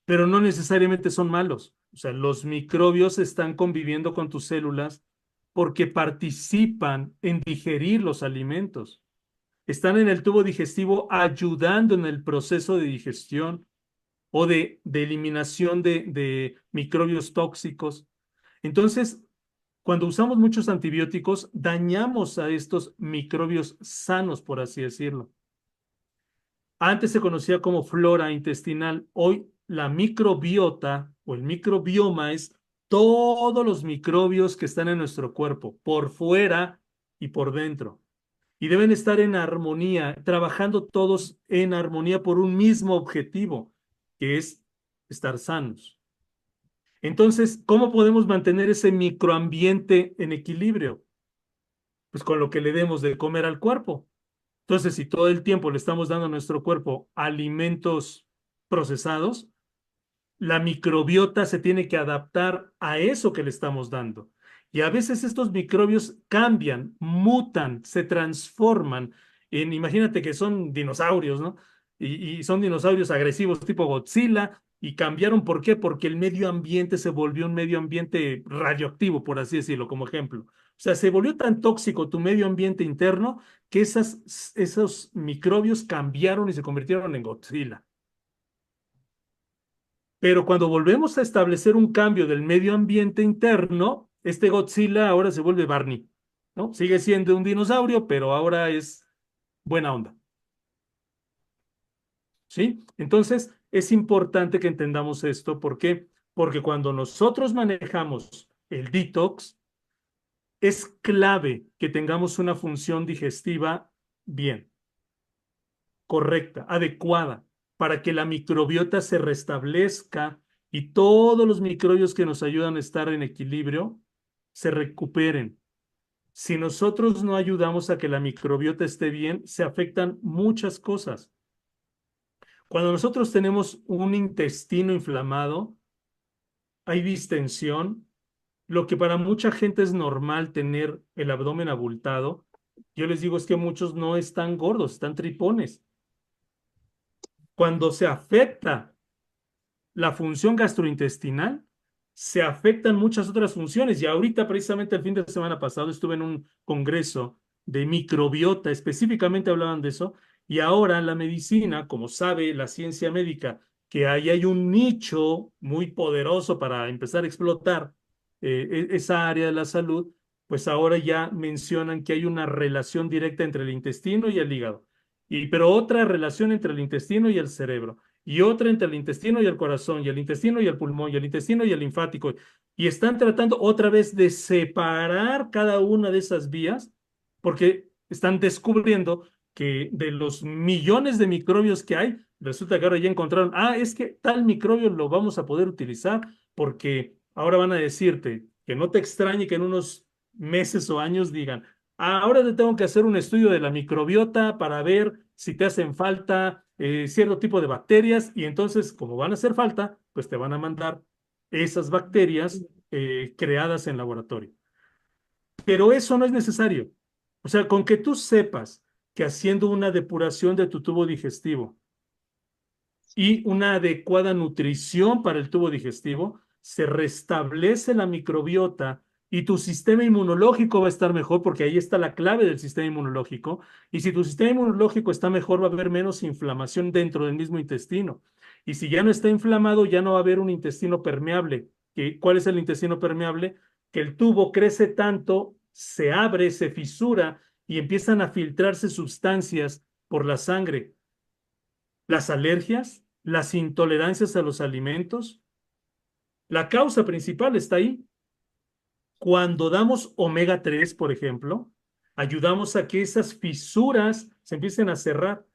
pero no necesariamente son malos. O sea, los microbios están conviviendo con tus células porque participan en digerir los alimentos. Están en el tubo digestivo ayudando en el proceso de digestión o de eliminación de microbios tóxicos. Entonces, cuando usamos muchos antibióticos, dañamos a estos microbios sanos, por así decirlo. Antes se conocía como flora intestinal, hoy la microbiota o el microbioma es todos los microbios que están en nuestro cuerpo, por fuera y por dentro. Y deben estar en armonía, trabajando todos en armonía por un mismo objetivo, que es estar sanos. Entonces, ¿cómo podemos mantener ese microambiente en equilibrio? Pues con lo que le demos de comer al cuerpo. Entonces, si todo el tiempo le estamos dando a nuestro cuerpo alimentos procesados, la microbiota se tiene que adaptar a eso que le estamos dando. Y a veces estos microbios cambian, mutan, se transforman imagínate que son dinosaurios, ¿no? Y son dinosaurios agresivos tipo Godzilla y cambiaron. ¿Por qué? Porque el medio ambiente se volvió un medio ambiente radioactivo, por así decirlo, como ejemplo. O sea, se volvió tan tóxico tu medio ambiente interno que esos microbios cambiaron y se convirtieron en Godzilla. Pero cuando volvemos a establecer un cambio del medio ambiente interno, este Godzilla ahora se vuelve Barney, ¿no? Sigue siendo un dinosaurio, pero ahora es buena onda, ¿sí? Entonces, es importante que entendamos esto. ¿Por qué? Porque cuando nosotros manejamos el detox, es clave que tengamos una función digestiva bien, correcta, adecuada, para que la microbiota se restablezca y todos los microbios que nos ayudan a estar en equilibrio se recuperen. Si nosotros no ayudamos a que la microbiota esté bien, se afectan muchas cosas. Cuando nosotros tenemos un intestino inflamado, hay distensión, lo que para mucha gente es normal tener el abdomen abultado. Yo les digo es que muchos no están gordos, están tripones. Cuando se afecta la función gastrointestinal, se afectan muchas otras funciones. Y ahorita, precisamente el fin de semana pasado, estuve en un congreso de microbiota, específicamente hablaban de eso, y ahora la medicina, como sabe la ciencia médica, que ahí hay un nicho muy poderoso para empezar a explotar esa área de la salud, pues ahora ya mencionan que hay una relación directa entre el intestino y el hígado, pero otra relación entre el intestino y el cerebro y otra entre el intestino y el corazón, y el intestino y el pulmón, y el intestino y el linfático. Y están tratando otra vez de separar cada una de esas vías, porque están descubriendo que de los millones de microbios que hay, resulta que ahora ya encontraron, es que tal microbio lo vamos a poder utilizar, porque ahora van a decirte que no te extrañe que en unos meses o años digan, ahora te tengo que hacer un estudio de la microbiota para ver si te hacen falta cierto tipo de bacterias y entonces, como van a hacer falta, pues te van a mandar esas bacterias creadas en laboratorio. Pero eso no es necesario. O sea, con que tú sepas que haciendo una depuración de tu tubo digestivo y una adecuada nutrición para el tubo digestivo, se restablece la microbiota y tu sistema inmunológico va a estar mejor, porque ahí está la clave del sistema inmunológico. Y si tu sistema inmunológico está mejor, va a haber menos inflamación dentro del mismo intestino. Y si ya no está inflamado, ya no va a haber un intestino permeable. ¿Cuál es el intestino permeable? Que el tubo crece tanto, se abre, se fisura y empiezan a filtrarse sustancias por la sangre. Las alergias, las intolerancias a los alimentos. La causa principal está ahí. Cuando damos omega 3, por ejemplo, ayudamos a que esas fisuras se empiecen a cerrar.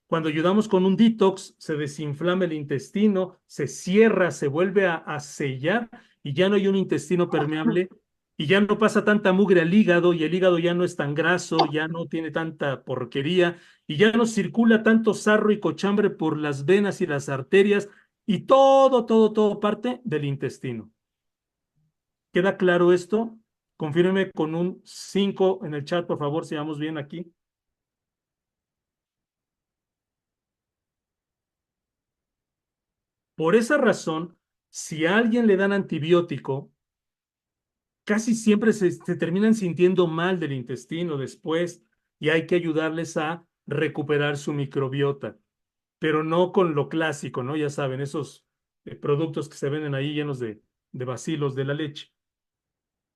Cuando ayudamos con un detox, se desinflama el intestino, se cierra, se vuelve a sellar y ya no hay un intestino permeable y ya no pasa tanta mugre al hígado y el hígado ya no es tan graso, ya no tiene tanta porquería y ya no circula tanto sarro y cochambre por las venas y las arterias y todo parte del intestino. ¿Queda claro esto? Confírmeme con un 5 en el chat, por favor, si vamos bien aquí. Por esa razón, si a alguien le dan antibiótico, casi siempre se terminan sintiendo mal del intestino después y hay que ayudarles a recuperar su microbiota, pero no con lo clásico, ¿no? Ya saben, esos productos que se venden ahí llenos de bacilos de la leche.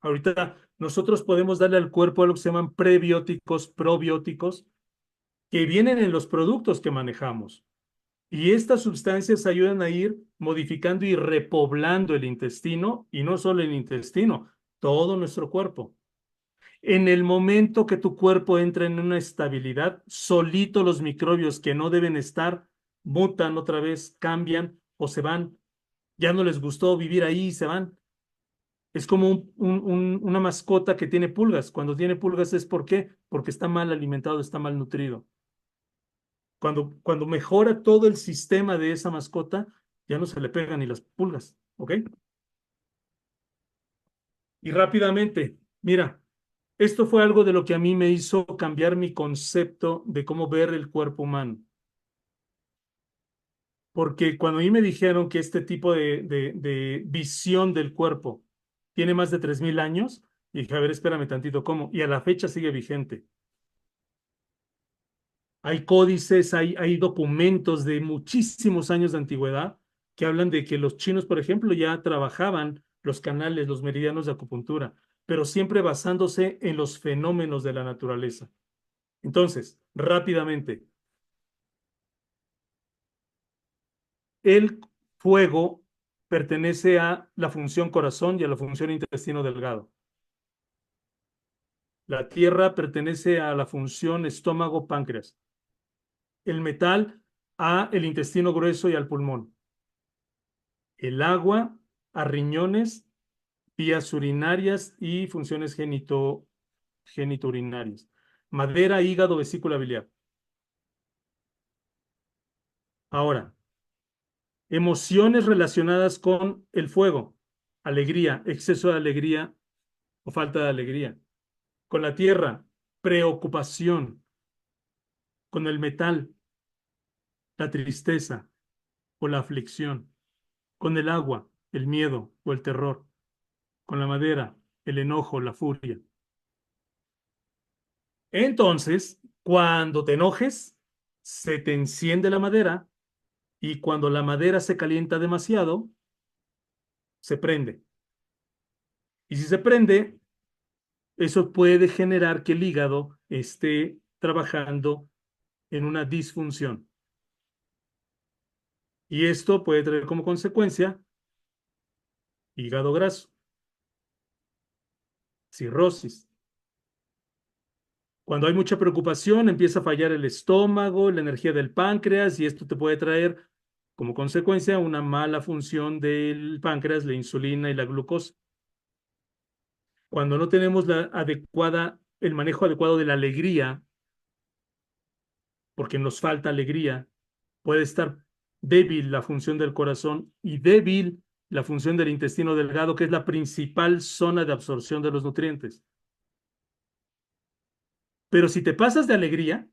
Ahorita nosotros podemos darle al cuerpo algo que se llaman prebióticos, probióticos, que vienen en los productos que manejamos. Y estas sustancias ayudan a ir modificando y repoblando el intestino, y no solo el intestino, todo nuestro cuerpo. En el momento que tu cuerpo entra en una estabilidad, solito los microbios que no deben estar mutan otra vez, cambian o se van. Ya no les gustó vivir ahí y se van. Es como una mascota que tiene pulgas. Cuando tiene pulgas es ¿por qué? Porque está mal alimentado, está mal nutrido. Cuando mejora todo el sistema de esa mascota, ya no se le pegan ni las pulgas, ¿ok? Y rápidamente, mira, esto fue algo de lo que a mí me hizo cambiar mi concepto de cómo ver el cuerpo humano. Porque cuando a mí me dijeron que este tipo de visión del cuerpo tiene más de 3,000 años, dije, a ver, espérame tantito, ¿cómo? Y a la fecha sigue vigente. Hay códices, hay documentos de muchísimos años de antigüedad que hablan de que los chinos, por ejemplo, ya trabajaban los canales, los meridianos de acupuntura, pero siempre basándose en los fenómenos de la naturaleza. Entonces, rápidamente, el fuego pertenece a la función corazón y a la función intestino delgado. La tierra pertenece a la función estómago-páncreas. El metal a el intestino grueso y al pulmón. El agua a riñones, vías urinarias y funciones genitourinarias. Madera, hígado, vesícula biliar. Ahora, emociones relacionadas con el fuego. Alegría, exceso de alegría o falta de alegría. Con la tierra, preocupación. Con el metal, la tristeza o la aflicción. Con el agua, el miedo o el terror. Con la madera, el enojo, la furia. Entonces, cuando te enojes, se te enciende la madera y cuando la madera se calienta demasiado, se prende. Y si se prende, eso puede generar que el hígado esté trabajando en una disfunción. Y esto puede traer como consecuencia hígado graso, cirrosis. Cuando hay mucha preocupación, empieza a fallar el estómago, la energía del páncreas, y esto te puede traer como consecuencia una mala función del páncreas, la insulina y la glucosa. Cuando no tenemos el manejo adecuado de la alegría, porque nos falta alegría, puede estar débil la función del corazón y débil la función del intestino delgado, que es la principal zona de absorción de los nutrientes. Pero si te pasas de alegría,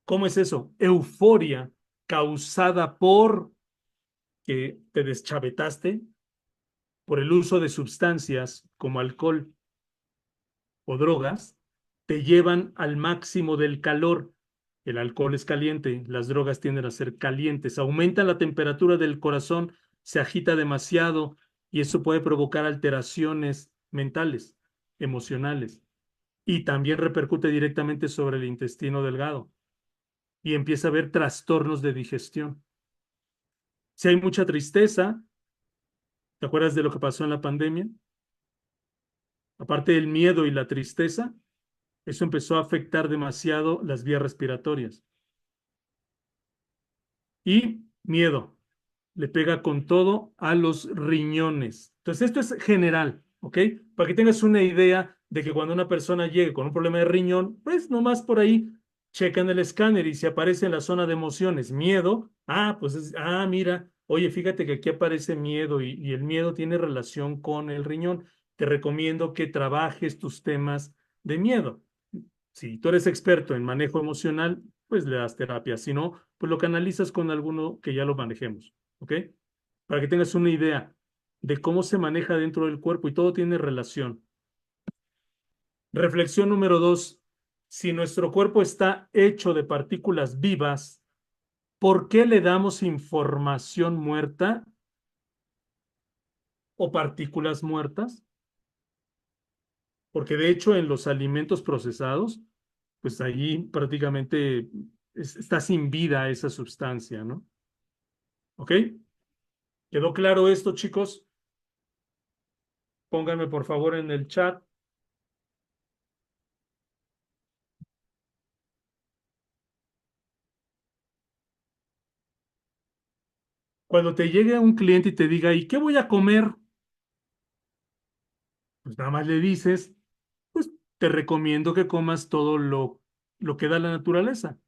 ¿cómo es eso? Euforia causada por que te deschavetaste, por el uso de sustancias como alcohol o drogas, te llevan al máximo del calor. El alcohol es caliente, las drogas tienden a ser calientes, aumentan la temperatura del corazón, se agita demasiado y eso puede provocar alteraciones mentales, emocionales, y también repercute directamente sobre el intestino delgado y empieza a haber trastornos de digestión. Si hay mucha tristeza, ¿te acuerdas de lo que pasó en la pandemia? Aparte del miedo y la tristeza, eso empezó a afectar demasiado las vías respiratorias. Y miedo, le pega con todo a los riñones. Entonces, esto es general, ¿ok? Para que tengas una idea de que cuando una persona llegue con un problema de riñón, pues nomás por ahí checan el escáner y si aparece en la zona de emociones miedo, pues mira, oye, fíjate que aquí aparece miedo y el miedo tiene relación con el riñón. Te recomiendo que trabajes tus temas de miedo. Si tú eres experto en manejo emocional, pues le das terapia. Si no, pues lo canalizas con alguno que ya lo manejemos, ¿ok? Para que tengas una idea de cómo se maneja dentro del cuerpo y todo tiene relación. Reflexión número 2. Si nuestro cuerpo está hecho de partículas vivas, ¿por qué le damos información muerta o partículas muertas? Porque de hecho en los alimentos procesados, pues allí prácticamente está sin vida esa sustancia, ¿no? ¿Ok? ¿Quedó claro esto, chicos? Pónganme por favor en el chat. Cuando te llegue un cliente y te diga, ¿y qué voy a comer? Pues nada más le dices, pues te recomiendo que comas todo lo que da la naturaleza.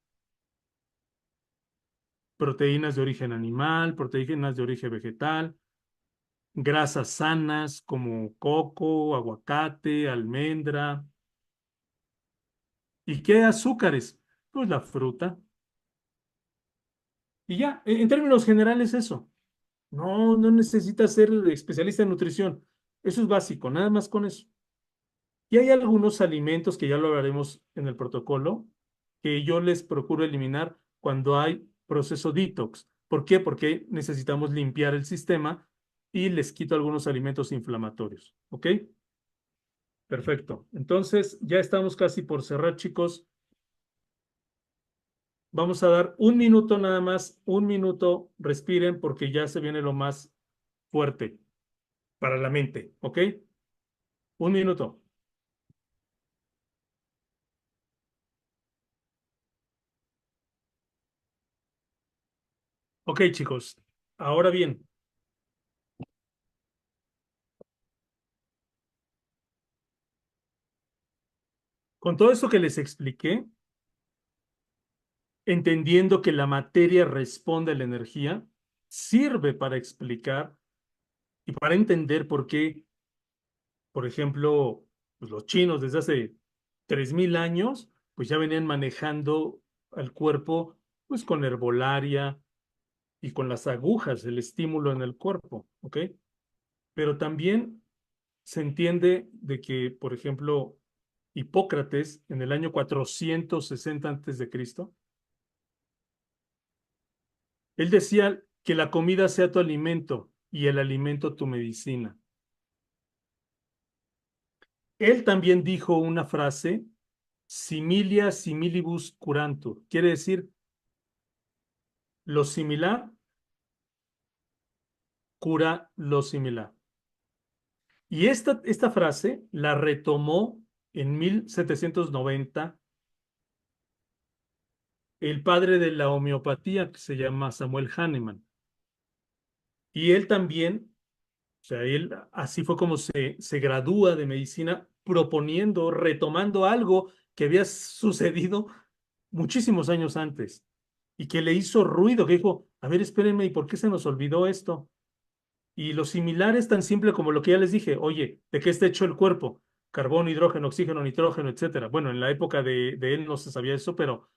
Proteínas de origen animal, proteínas de origen vegetal, grasas sanas como coco, aguacate, almendra. ¿Y qué azúcares? Pues la fruta. Y ya, en términos generales eso. No necesitas ser especialista en nutrición. Eso es básico, nada más con eso. Y hay algunos alimentos que ya lo hablaremos en el protocolo, que yo les procuro eliminar cuando hay proceso detox. ¿Por qué? Porque necesitamos limpiar el sistema y les quito algunos alimentos inflamatorios. ¿Ok? Perfecto. Entonces, ya estamos casi por cerrar, chicos. Vamos a dar un minuto nada más, un minuto, respiren porque ya se viene lo más fuerte para la mente. ¿Ok? Un minuto. Ok, chicos. Ahora bien, con todo esto que les expliqué, entendiendo que la materia responde a la energía, sirve para explicar y para entender por qué, por ejemplo, pues los chinos desde hace 3000 años, pues ya venían manejando al cuerpo pues con herbolaria y con las agujas, el estímulo en el cuerpo, ¿ok? Pero también se entiende de que, por ejemplo, Hipócrates en el año 460 antes de Cristo, él decía que la comida sea tu alimento y el alimento tu medicina. Él también dijo una frase, similia similibus curantur, quiere decir, lo similar cura lo similar. Y esta frase la retomó en 1790 el padre de la homeopatía, que se llama Samuel Hahnemann. Y él también, o sea, él así fue como se gradúa de medicina, proponiendo, retomando algo que había sucedido muchísimos años antes y que le hizo ruido, que dijo, a ver, espérenme, ¿y por qué se nos olvidó esto? Y lo similar es tan simple como lo que ya les dije. Oye, ¿de qué está hecho el cuerpo? Carbón, hidrógeno, oxígeno, nitrógeno, etcétera. Bueno, en la época de él no se sabía eso, pero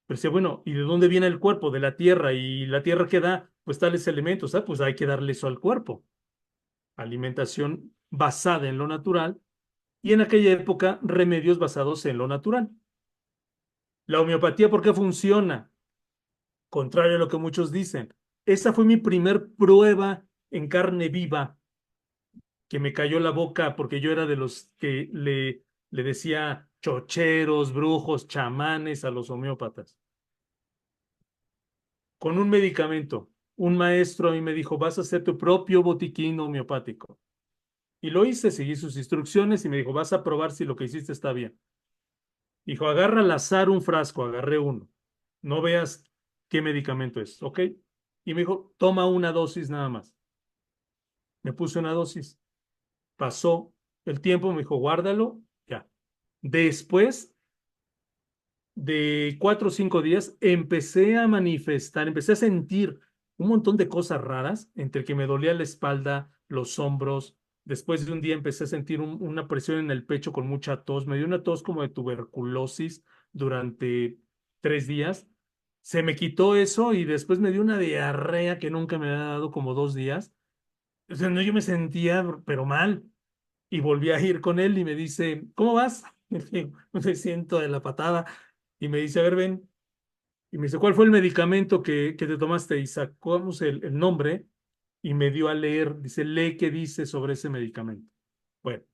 decía, bueno, ¿y de dónde viene el cuerpo? De la tierra. ¿Y la tierra qué da? Pues tales elementos. Ah, pues hay que darle eso al cuerpo. Alimentación basada en lo natural y en aquella época remedios basados en lo natural. La homeopatía, ¿por qué funciona? Contrario a lo que muchos dicen. Esa fue mi primer prueba en carne viva que me cayó la boca porque yo era de los que le decía chocheros, brujos, chamanes a los homeópatas. Con un medicamento, un maestro a mí me dijo, vas a hacer tu propio botiquín homeopático. Y lo hice, seguí sus instrucciones y me dijo, vas a probar si lo que hiciste está bien. Dijo, agarra al azar un frasco, agarré uno. No veas qué medicamento es, ¿ok? Y me dijo, toma una dosis nada más. Me puse una dosis. Pasó el tiempo, me dijo, guárdalo, ya. Después de 4 o 5 días, empecé a manifestar, empecé a sentir un montón de cosas raras, entre que me dolía la espalda, los hombros. Después de un día empecé a sentir una presión en el pecho con mucha tos. Me dio una tos como de tuberculosis durante 3 días. Se me quitó eso y después me dio una diarrea que nunca me había dado como 2 días. O sea, no, yo me sentía, pero mal. Y volví a ir con él y me dice, ¿cómo vas? Y le digo, me siento de la patada. Y me dice, a ver, ven. Y me dice, ¿cuál fue el medicamento que te tomaste? Y sacamos el nombre y me dio a leer. Dice, lee qué dice sobre ese medicamento. Bueno,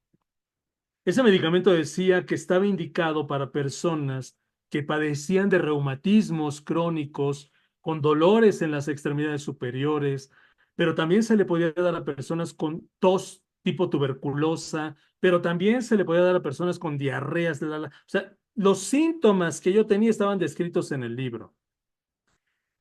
ese medicamento decía que estaba indicado para personas que padecían de reumatismos crónicos, con dolores en las extremidades superiores, pero también se le podía dar a personas con tos tipo tuberculosa, pero también se le podía dar a personas con diarreas. O sea, los síntomas que yo tenía estaban descritos en el libro.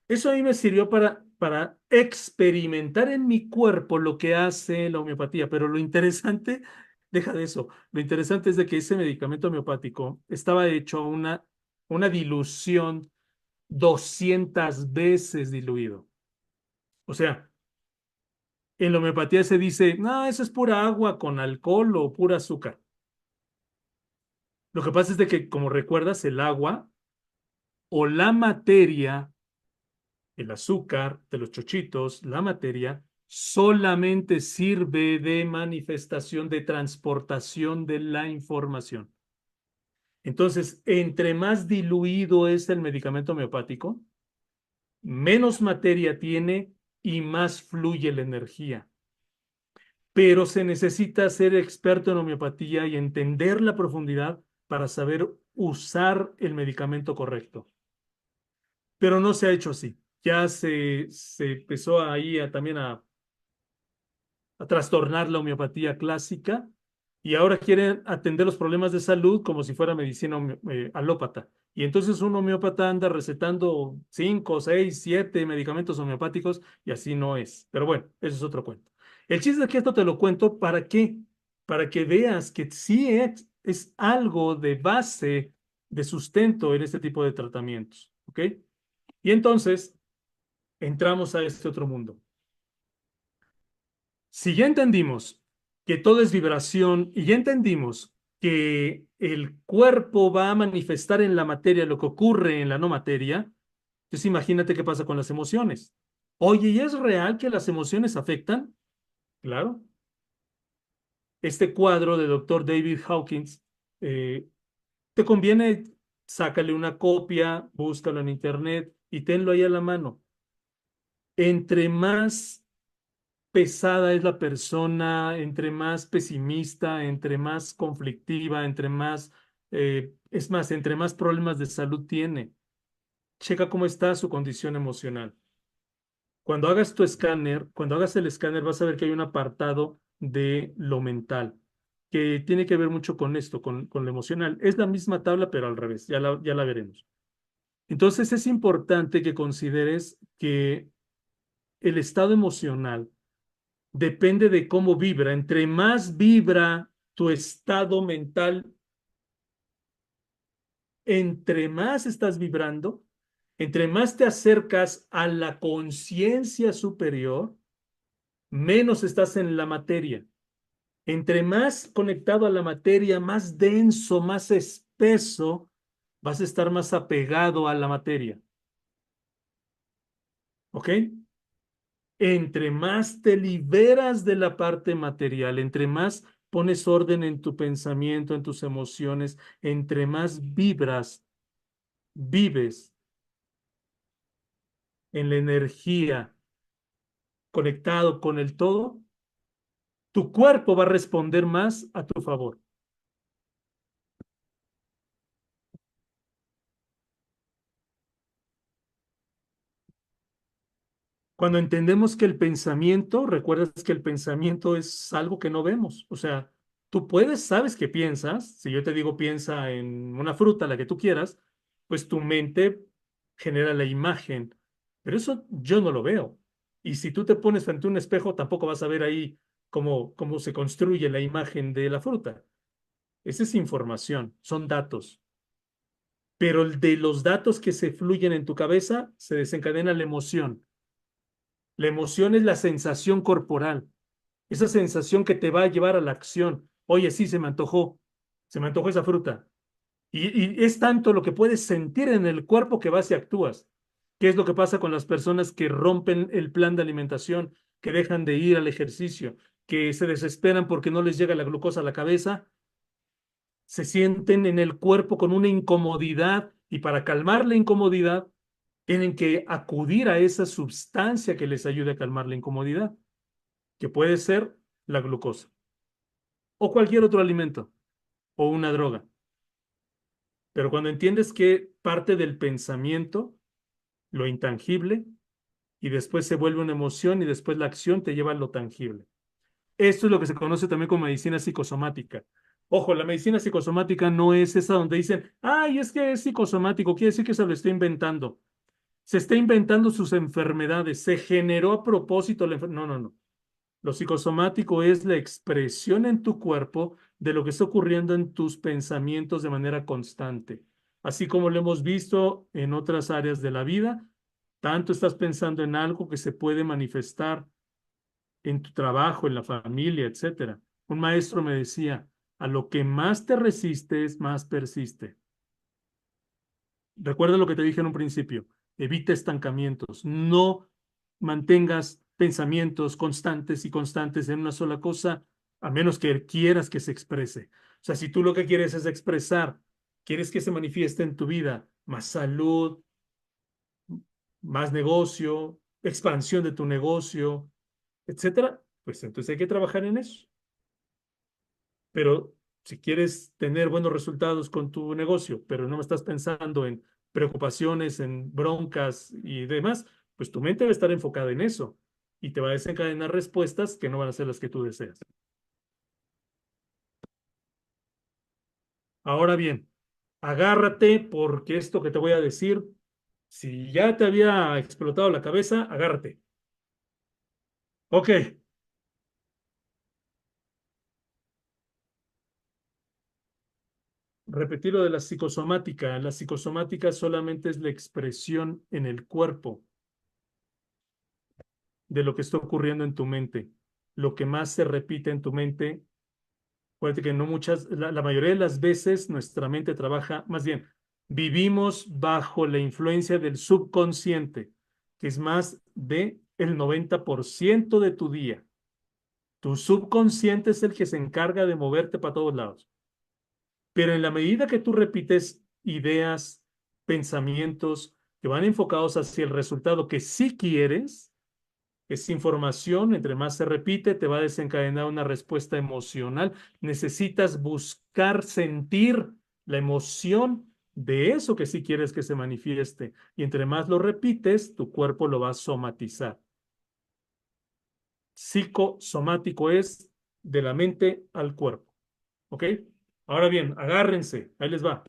Eso a mí me sirvió para experimentar en mi cuerpo lo que hace la homeopatía, pero lo interesante, deja de eso, lo interesante es de que ese medicamento homeopático estaba hecho una dilución 200 veces diluido. O sea, en la homeopatía se dice, no, eso es pura agua con alcohol o pura azúcar. Lo que pasa es de que, como recuerdas, el agua o la materia, el azúcar de los chochitos, la materia, solamente sirve de manifestación, de transportación de la información. Entonces, entre más diluido es el medicamento homeopático, menos materia tiene y más fluye la energía. Pero se necesita ser experto en homeopatía y entender la profundidad para saber usar el medicamento correcto. Pero no se ha hecho así. Ya se empezó ahí también a trastornar la homeopatía clásica y ahora quieren atender los problemas de salud como si fuera medicina alópata. Y entonces un homeópata anda recetando 5, 6, 7 medicamentos homeopáticos y así no es. Pero bueno, eso es otro cuento. El chiste es que esto te lo cuento ¿para qué? Para que veas que sí es algo de base, de sustento en este tipo de tratamientos. ¿Ok? Y entonces entramos a este otro mundo. Si ya entendimos que todo es vibración y ya entendimos que el cuerpo va a manifestar en la materia lo que ocurre en la no materia, entonces imagínate qué pasa con las emociones. Oye, ¿y es real que las emociones afectan? Claro. Este cuadro de Dr. David Hawkins, te conviene, sácale una copia, búscalo en internet y tenlo ahí a la mano. Entre más pesada es la persona, entre más pesimista, entre más conflictiva, es más, entre más problemas de salud tiene. Checa cómo está su condición emocional. Cuando hagas tu escáner, cuando hagas el escáner, vas a ver que hay un apartado de lo mental, que tiene que ver mucho con esto, con lo emocional. Es la misma tabla, pero al revés, ya la veremos. Entonces es importante que consideres que el estado emocional depende de cómo vibra. Entre más vibra tu estado mental, entre más estás vibrando, entre más te acercas a la conciencia superior, menos estás en la materia. Entre más conectado a la materia, más denso, más espeso, vas a estar más apegado a la materia. ¿Ok? Entre más te liberas de la parte material, entre más pones orden en tu pensamiento, en tus emociones, entre más vibras, vives en la energía, conectado con el todo, tu cuerpo va a responder más a tu favor. Cuando entendemos que el pensamiento, recuerdas que el pensamiento es algo que no vemos. O sea, tú puedes, sabes que piensas. Si yo te digo piensa en una fruta, la que tú quieras, pues tu mente genera la imagen. Pero eso yo no lo veo. Y si tú te pones frente a un espejo, tampoco vas a ver ahí cómo se construye la imagen de la fruta. Esa es información, son datos. Pero el de los datos que se fluyen en tu cabeza, se desencadena la emoción. La emoción es la sensación corporal, esa sensación que te va a llevar a la acción. Oye, sí, se me antojó esa fruta. Y es tanto lo que puedes sentir en el cuerpo que vas y actúas. ¿Qué es lo que pasa con las personas que rompen el plan de alimentación, que dejan de ir al ejercicio, que se desesperan porque no les llega la glucosa a la cabeza? Se sienten en el cuerpo con una incomodidad y para calmar la incomodidad tienen que acudir a esa sustancia que les ayude a calmar la incomodidad, que puede ser la glucosa o cualquier otro alimento o una droga. Pero cuando entiendes que parte del pensamiento, lo intangible, y después se vuelve una emoción y después la acción te lleva a lo tangible. Esto es lo que se conoce también como medicina psicosomática. Ojo, la medicina psicosomática no es esa donde dicen, ay, es que es psicosomático, quiere decir que se lo está inventando. Se está inventando sus enfermedades, se generó a propósito la enfermedad. No, no, no. Lo psicosomático es la expresión en tu cuerpo de lo que está ocurriendo en tus pensamientos de manera constante. Así como lo hemos visto en otras áreas de la vida, tanto estás pensando en algo que se puede manifestar en tu trabajo, en la familia, etcétera. Un maestro me decía, a lo que más te resistes, más persiste. Recuerda lo que te dije en un principio, evita estancamientos, no mantengas pensamientos constantes y constantes en una sola cosa, a menos que quieras que se exprese. O sea, si tú lo que quieres es expresar, quieres que se manifieste en tu vida más salud, más negocio, expansión de tu negocio, etcétera, pues entonces hay que trabajar en eso. Pero si quieres tener buenos resultados con tu negocio, pero no me estás pensando en preocupaciones, en broncas y demás, pues tu mente va a estar enfocada en eso y te va a desencadenar respuestas que no van a ser las que tú deseas. Ahora bien, agárrate porque esto que te voy a decir, si ya te había explotado la cabeza, agárrate. Ok, repetir lo de la psicosomática. La psicosomática solamente es la expresión en el cuerpo de lo que está ocurriendo en tu mente. Lo que más se repite en tu mente, acuérdate que no muchas, la mayoría de las veces nuestra mente trabaja, más bien, vivimos bajo la influencia del subconsciente, que es más de el 90% de tu día. Tu subconsciente es el que se encarga de moverte para todos lados. Pero en la medida que tú repites ideas, pensamientos que van enfocados hacia el resultado que sí quieres, esa información, entre más se repite, te va a desencadenar una respuesta emocional. Necesitas buscar sentir la emoción de eso que sí quieres que se manifieste. Y entre más lo repites, tu cuerpo lo va a somatizar. Psicosomático es de la mente al cuerpo. ¿Ok? Ahora bien, agárrense. Ahí les va.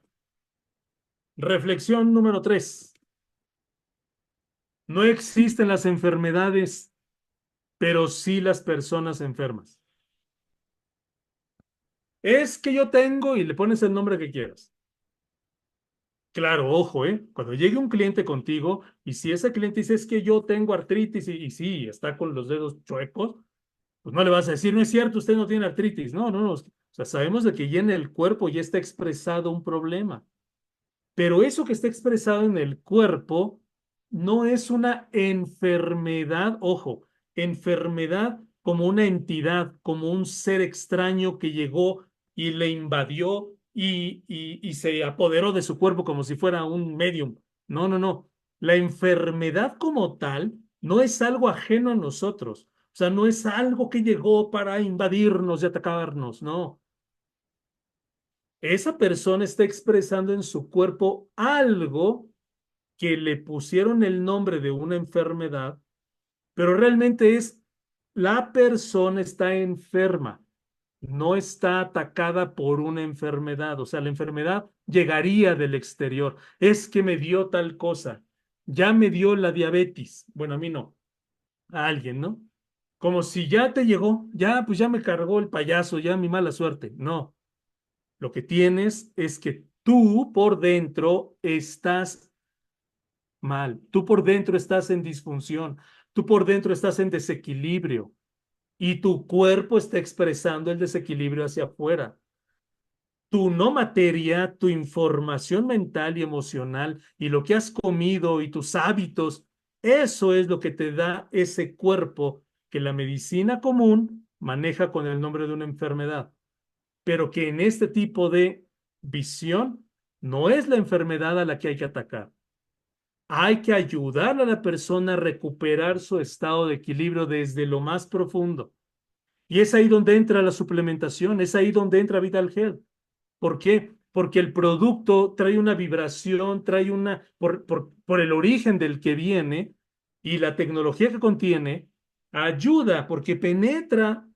Reflexión número 3. No existen las enfermedades, pero sí las personas enfermas. Es que yo tengo y le pones el nombre que quieras. Claro, ojo, cuando llegue un cliente contigo y si ese cliente dice es que yo tengo artritis y sí, está con los dedos chuecos, Pues no le vas a decir, no es cierto, usted no tiene artritis. No, no, no. O sea, sabemos de que ya en el cuerpo ya está expresado un problema. Pero eso que está expresado en el cuerpo no es una enfermedad, ojo, enfermedad como una entidad, como un ser extraño que llegó y le invadió y se apoderó de su cuerpo como si fuera un medium. No, no, no. La enfermedad como tal no es algo ajeno a nosotros. O sea, no es algo que llegó para invadirnos y atacarnos, no. Esa persona está expresando en su cuerpo algo que le pusieron el nombre de una enfermedad, pero realmente es la persona está enferma, no está atacada por una enfermedad. O sea, la enfermedad llegaría del exterior. Es que me dio tal cosa, ya me dio la diabetes. Bueno, a mí no, a alguien, ¿no? Como si ya te llegó, ya, pues ya me cargó el payaso, ya mi mala suerte. No, lo que tienes es que tú por dentro estás mal, tú por dentro estás en disfunción, tú por dentro estás en desequilibrio y tu cuerpo está expresando el desequilibrio hacia afuera. Tu no materia, tu información mental y emocional y lo que has comido y tus hábitos, eso es lo que te da ese cuerpo que la medicina común maneja con el nombre de una enfermedad, pero que en este tipo de visión no es la enfermedad a la que hay que atacar. Hay que ayudar a la persona a recuperar su estado de equilibrio desde lo más profundo. Y es ahí donde entra la suplementación, es ahí donde entra Vital Health. ¿Por qué? Porque el producto trae una vibración, trae una, por el origen del que viene y la tecnología que contiene, ayuda porque penetra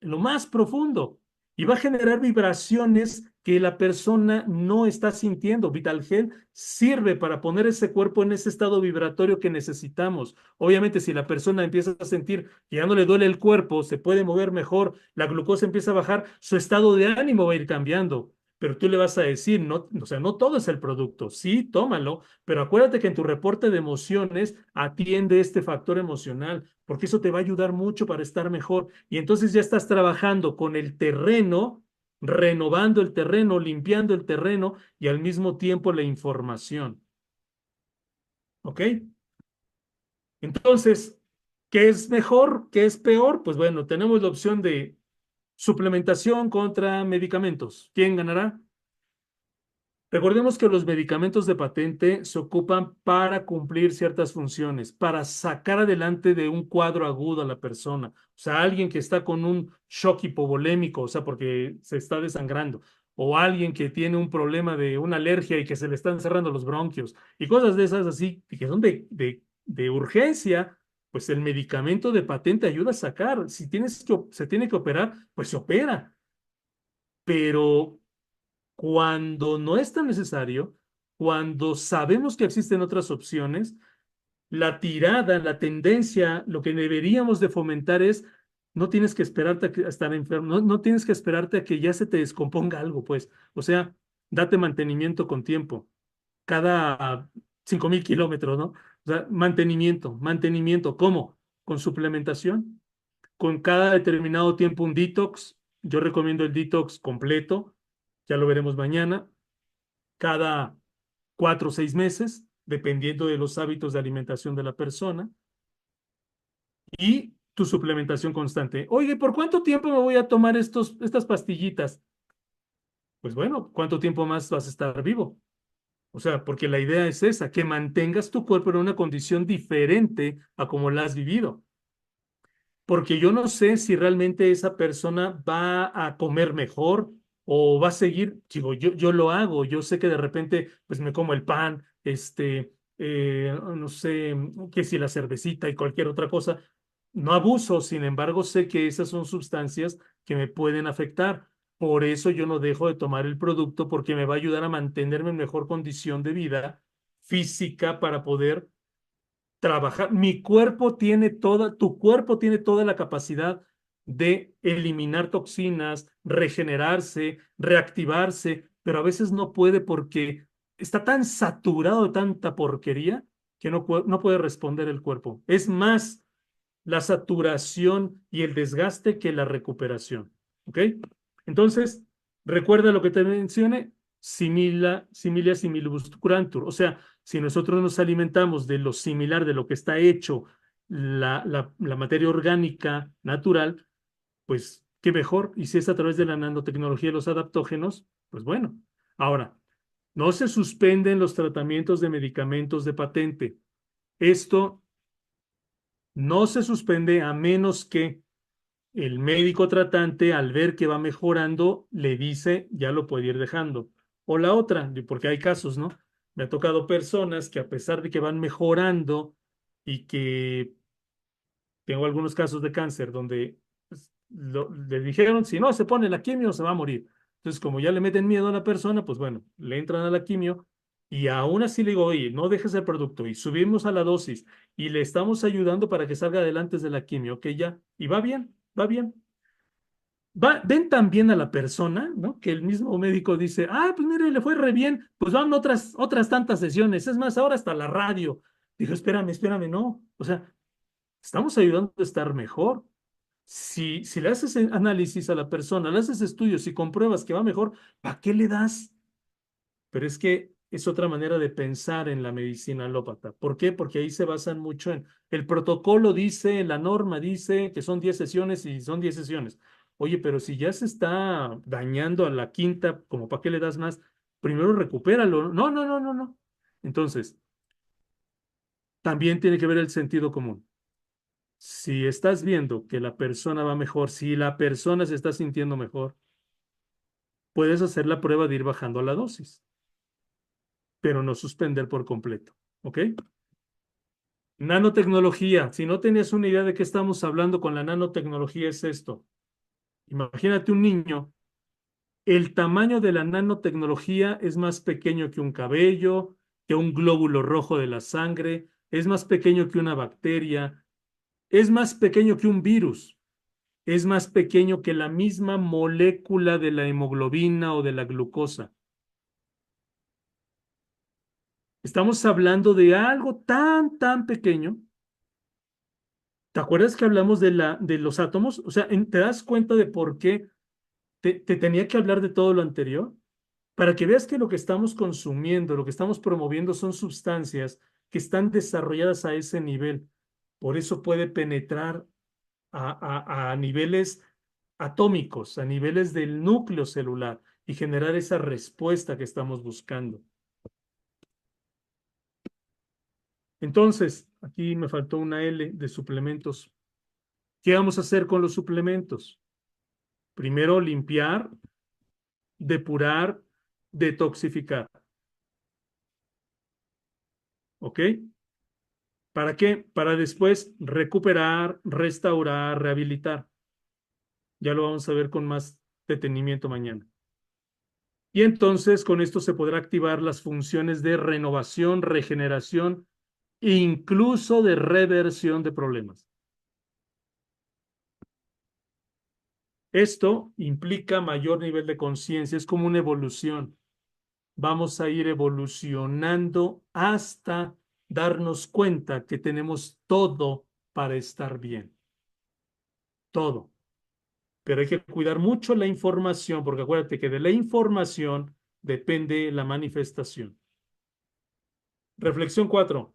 en lo más profundo y va a generar vibraciones que la persona no está sintiendo. Vital Health sirve para poner ese cuerpo en ese estado vibratorio que necesitamos. Obviamente, si la persona empieza a sentir que ya no le duele el cuerpo, se puede mover mejor, la glucosa empieza a bajar, su estado de ánimo va a ir cambiando. Pero tú le vas a decir, no, o sea, no todo es el producto, sí, tómalo, pero acuérdate que en tu reporte de emociones atiende este factor emocional, porque eso te va a ayudar mucho para estar mejor. Y entonces ya estás trabajando con el terreno, renovando el terreno, limpiando el terreno y al mismo tiempo la información. ¿Ok? Entonces, ¿qué es mejor? ¿Qué es peor? Pues bueno, tenemos la opción de suplementación contra medicamentos. ¿Quién ganará? Recordemos que los medicamentos de patente se ocupan para cumplir ciertas funciones, para sacar adelante de un cuadro agudo a la persona. O sea, alguien que está con un shock hipovolémico, o sea, porque se está desangrando, o alguien que tiene un problema de una alergia y que se le están cerrando los bronquios, y cosas de esas así, que son de urgencia, pues el medicamento de patente ayuda a sacar. Si se tiene que operar, pues se opera. Pero cuando no es tan necesario, cuando sabemos que existen otras opciones, la tirada, la tendencia, lo que deberíamos de fomentar es, no tienes que esperarte a estar enfermo, no, no tienes que esperarte a que ya se te descomponga algo, pues. O sea, date mantenimiento con tiempo, cada 5,000 kilómetros, ¿no? O sea, mantenimiento, mantenimiento, ¿cómo? Con suplementación, con cada determinado tiempo un detox. Yo recomiendo el detox completo, ya lo veremos mañana, cada 4 o 6 meses, dependiendo de los hábitos de alimentación de la persona, y tu suplementación constante. Oye, ¿por cuánto tiempo me voy a tomar estas pastillitas? Pues bueno, ¿cuánto tiempo más vas a estar vivo? O sea, porque la idea es esa, que mantengas tu cuerpo en una condición diferente a como la has vivido. Porque yo no sé si realmente esa persona va a comer mejor o va a seguir, digo, yo lo hago, yo sé que de repente pues me como el pan, no sé, que si la cervecita y cualquier otra cosa, no abuso, sin embargo sé que esas son sustancias que me pueden afectar. Por eso yo no dejo de tomar el producto porque me va a ayudar a mantenerme en mejor condición de vida física para poder trabajar. Mi cuerpo tiene toda, tu cuerpo tiene toda la capacidad de eliminar toxinas, regenerarse, reactivarse, pero a veces no puede porque está tan saturado de tanta porquería que no puede responder el cuerpo. Es más, la saturación y el desgaste que la recuperación. ¿Ok? Entonces, recuerda lo que te mencioné, similia similibus curantur. O sea, si nosotros nos alimentamos de lo similar, de lo que está hecho la materia orgánica natural, pues qué mejor. Y si es a través de la nanotecnología de los adaptógenos, pues bueno. Ahora, no se suspenden los tratamientos de medicamentos de patente. Esto no se suspende a menos que el médico tratante, al ver que va mejorando, le dice, ya lo puede ir dejando. O la otra, porque hay casos, ¿no? Me ha tocado personas que a pesar de que van mejorando y que tengo algunos casos de cáncer donde pues, le dijeron, si no se pone la quimio, se va a morir. Entonces, como ya le meten miedo a la persona, pues bueno, le entran a la quimio y aún así le digo, oye, no dejes el producto y subimos a la dosis y le estamos ayudando para que salga adelante de la quimio, ¿ok? Ya, y va bien, va bien. Ven tan bien a la persona, ¿no? Que el mismo médico dice, ah, pues mire, le fue re bien, pues van otras tantas sesiones, es más, ahora hasta la radio. Dijo, espérame, no. O sea, estamos ayudando a estar mejor. Si le haces análisis a la persona, le haces estudios y compruebas que va mejor, ¿para qué le das? Pero es que es otra manera de pensar en la medicina alópata. ¿Por qué? Porque ahí se basan mucho en el protocolo dice, la norma dice que son 10 sesiones y son 10 sesiones. Oye, pero si ya se está dañando a la quinta, ¿como para qué le das más? Primero recupéralo. No, no, no, no, no. Entonces, también tiene que ver el sentido común. Si estás viendo que la persona va mejor, si la persona se está sintiendo mejor, puedes hacer la prueba de ir bajando la dosis, pero no suspender por completo. ¿Ok? Nanotecnología. Si no tenías una idea de qué estamos hablando con la nanotecnología, es esto. Imagínate un niño. El tamaño de la nanotecnología es más pequeño que un cabello, que un glóbulo rojo de la sangre, es más pequeño que una bacteria, es más pequeño que un virus. Es más pequeño que la misma molécula de la hemoglobina o de la glucosa. Estamos hablando de algo tan pequeño. ¿Te acuerdas que hablamos de los átomos? O sea, ¿te das cuenta de por qué te tenía que hablar de todo lo anterior? Para que veas que lo que estamos consumiendo, lo que estamos promoviendo son sustancias que están desarrolladas a ese nivel. Por eso puede penetrar a niveles atómicos, a niveles del núcleo celular y generar esa respuesta que estamos buscando. Entonces, aquí me faltó una L de suplementos. ¿Qué vamos a hacer con los suplementos? Primero, limpiar, depurar, detoxificar. ¿Ok? ¿Para qué? Para después recuperar, restaurar, rehabilitar. Ya lo vamos a ver con más detenimiento mañana. Y entonces con esto se podrá activar las funciones de renovación, regeneración e incluso de reversión de problemas. Esto implica mayor nivel de conciencia, es como una evolución. Vamos a ir evolucionando hasta darnos cuenta que tenemos todo para estar bien. Todo. Pero hay que cuidar mucho la información, porque acuérdate que de la información depende la manifestación. Reflexión 4.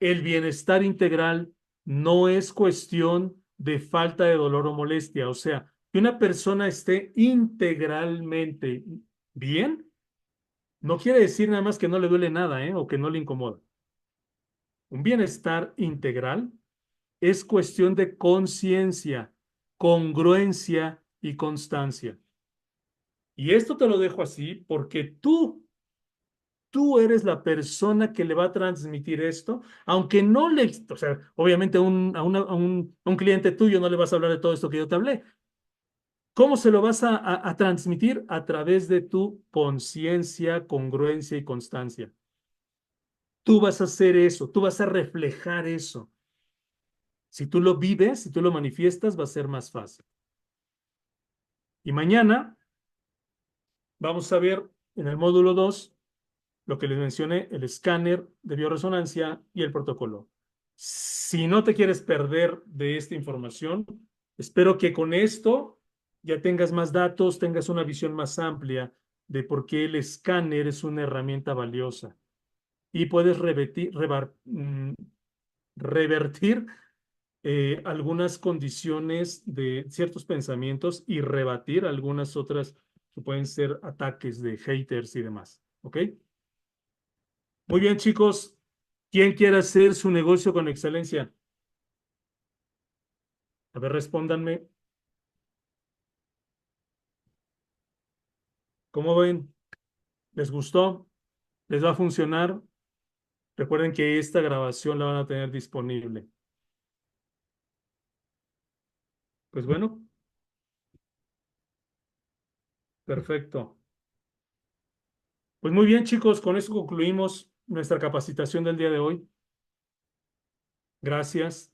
El bienestar integral no es cuestión de falta de dolor o molestia. O sea, que una persona esté integralmente bien, no quiere decir nada más que no le duele nada, o que no le incomoda. Un bienestar integral es cuestión de conciencia, congruencia y constancia. Y esto te lo dejo así porque tú eres la persona que le va a transmitir esto, aunque no le, o sea, obviamente a un cliente tuyo no le vas a hablar de todo esto que yo te hablé. ¿Cómo se lo vas a transmitir? A través de tu conciencia, congruencia y constancia. Tú vas a hacer eso, tú vas a reflejar eso. Si tú lo vives, si tú lo manifiestas, va a ser más fácil. Y mañana vamos a ver en el módulo 2 lo que les mencioné, el escáner de bioresonancia y el protocolo. Si no te quieres perder de esta información, espero que con esto ya tengas más datos, tengas una visión más amplia de por qué el escáner es una herramienta valiosa y puedes revertir algunas condiciones de ciertos pensamientos y rebatir algunas otras que pueden ser ataques de haters y demás. ¿Ok? Muy bien, chicos. ¿Quién quiere hacer su negocio con excelencia? A ver, respóndanme. ¿Cómo ven? ¿Les gustó? ¿Les va a funcionar? Recuerden que esta grabación la van a tener disponible. Pues bueno, perfecto. Pues muy bien, chicos, con eso concluimos nuestra capacitación del día de hoy. Gracias.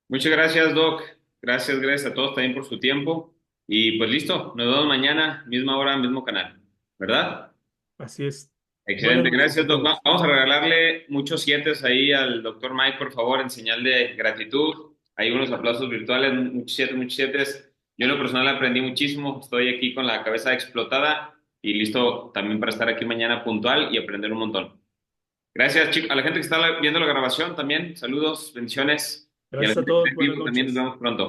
Muchas gracias, Doc. Gracias a todos también por su tiempo. Y pues listo, nos vemos mañana, misma hora, mismo canal, ¿verdad? Así es. Buenas Excelente, noches gracias, a Doc. todos. Vamos a regalarle muchos 7 ahí al doctor Mike, por favor, en señal de gratitud. Hay unos aplausos virtuales, muchos 7, muchos 7. Yo en lo personal aprendí muchísimo, estoy aquí con la cabeza explotada y listo también para estar aquí mañana puntual y aprender un montón. Gracias, chicos. A la gente que está viendo la grabación también, saludos, bendiciones. Y a la Gracias a gente que está todos. en Buenas vivo también nos noches. vemos pronto.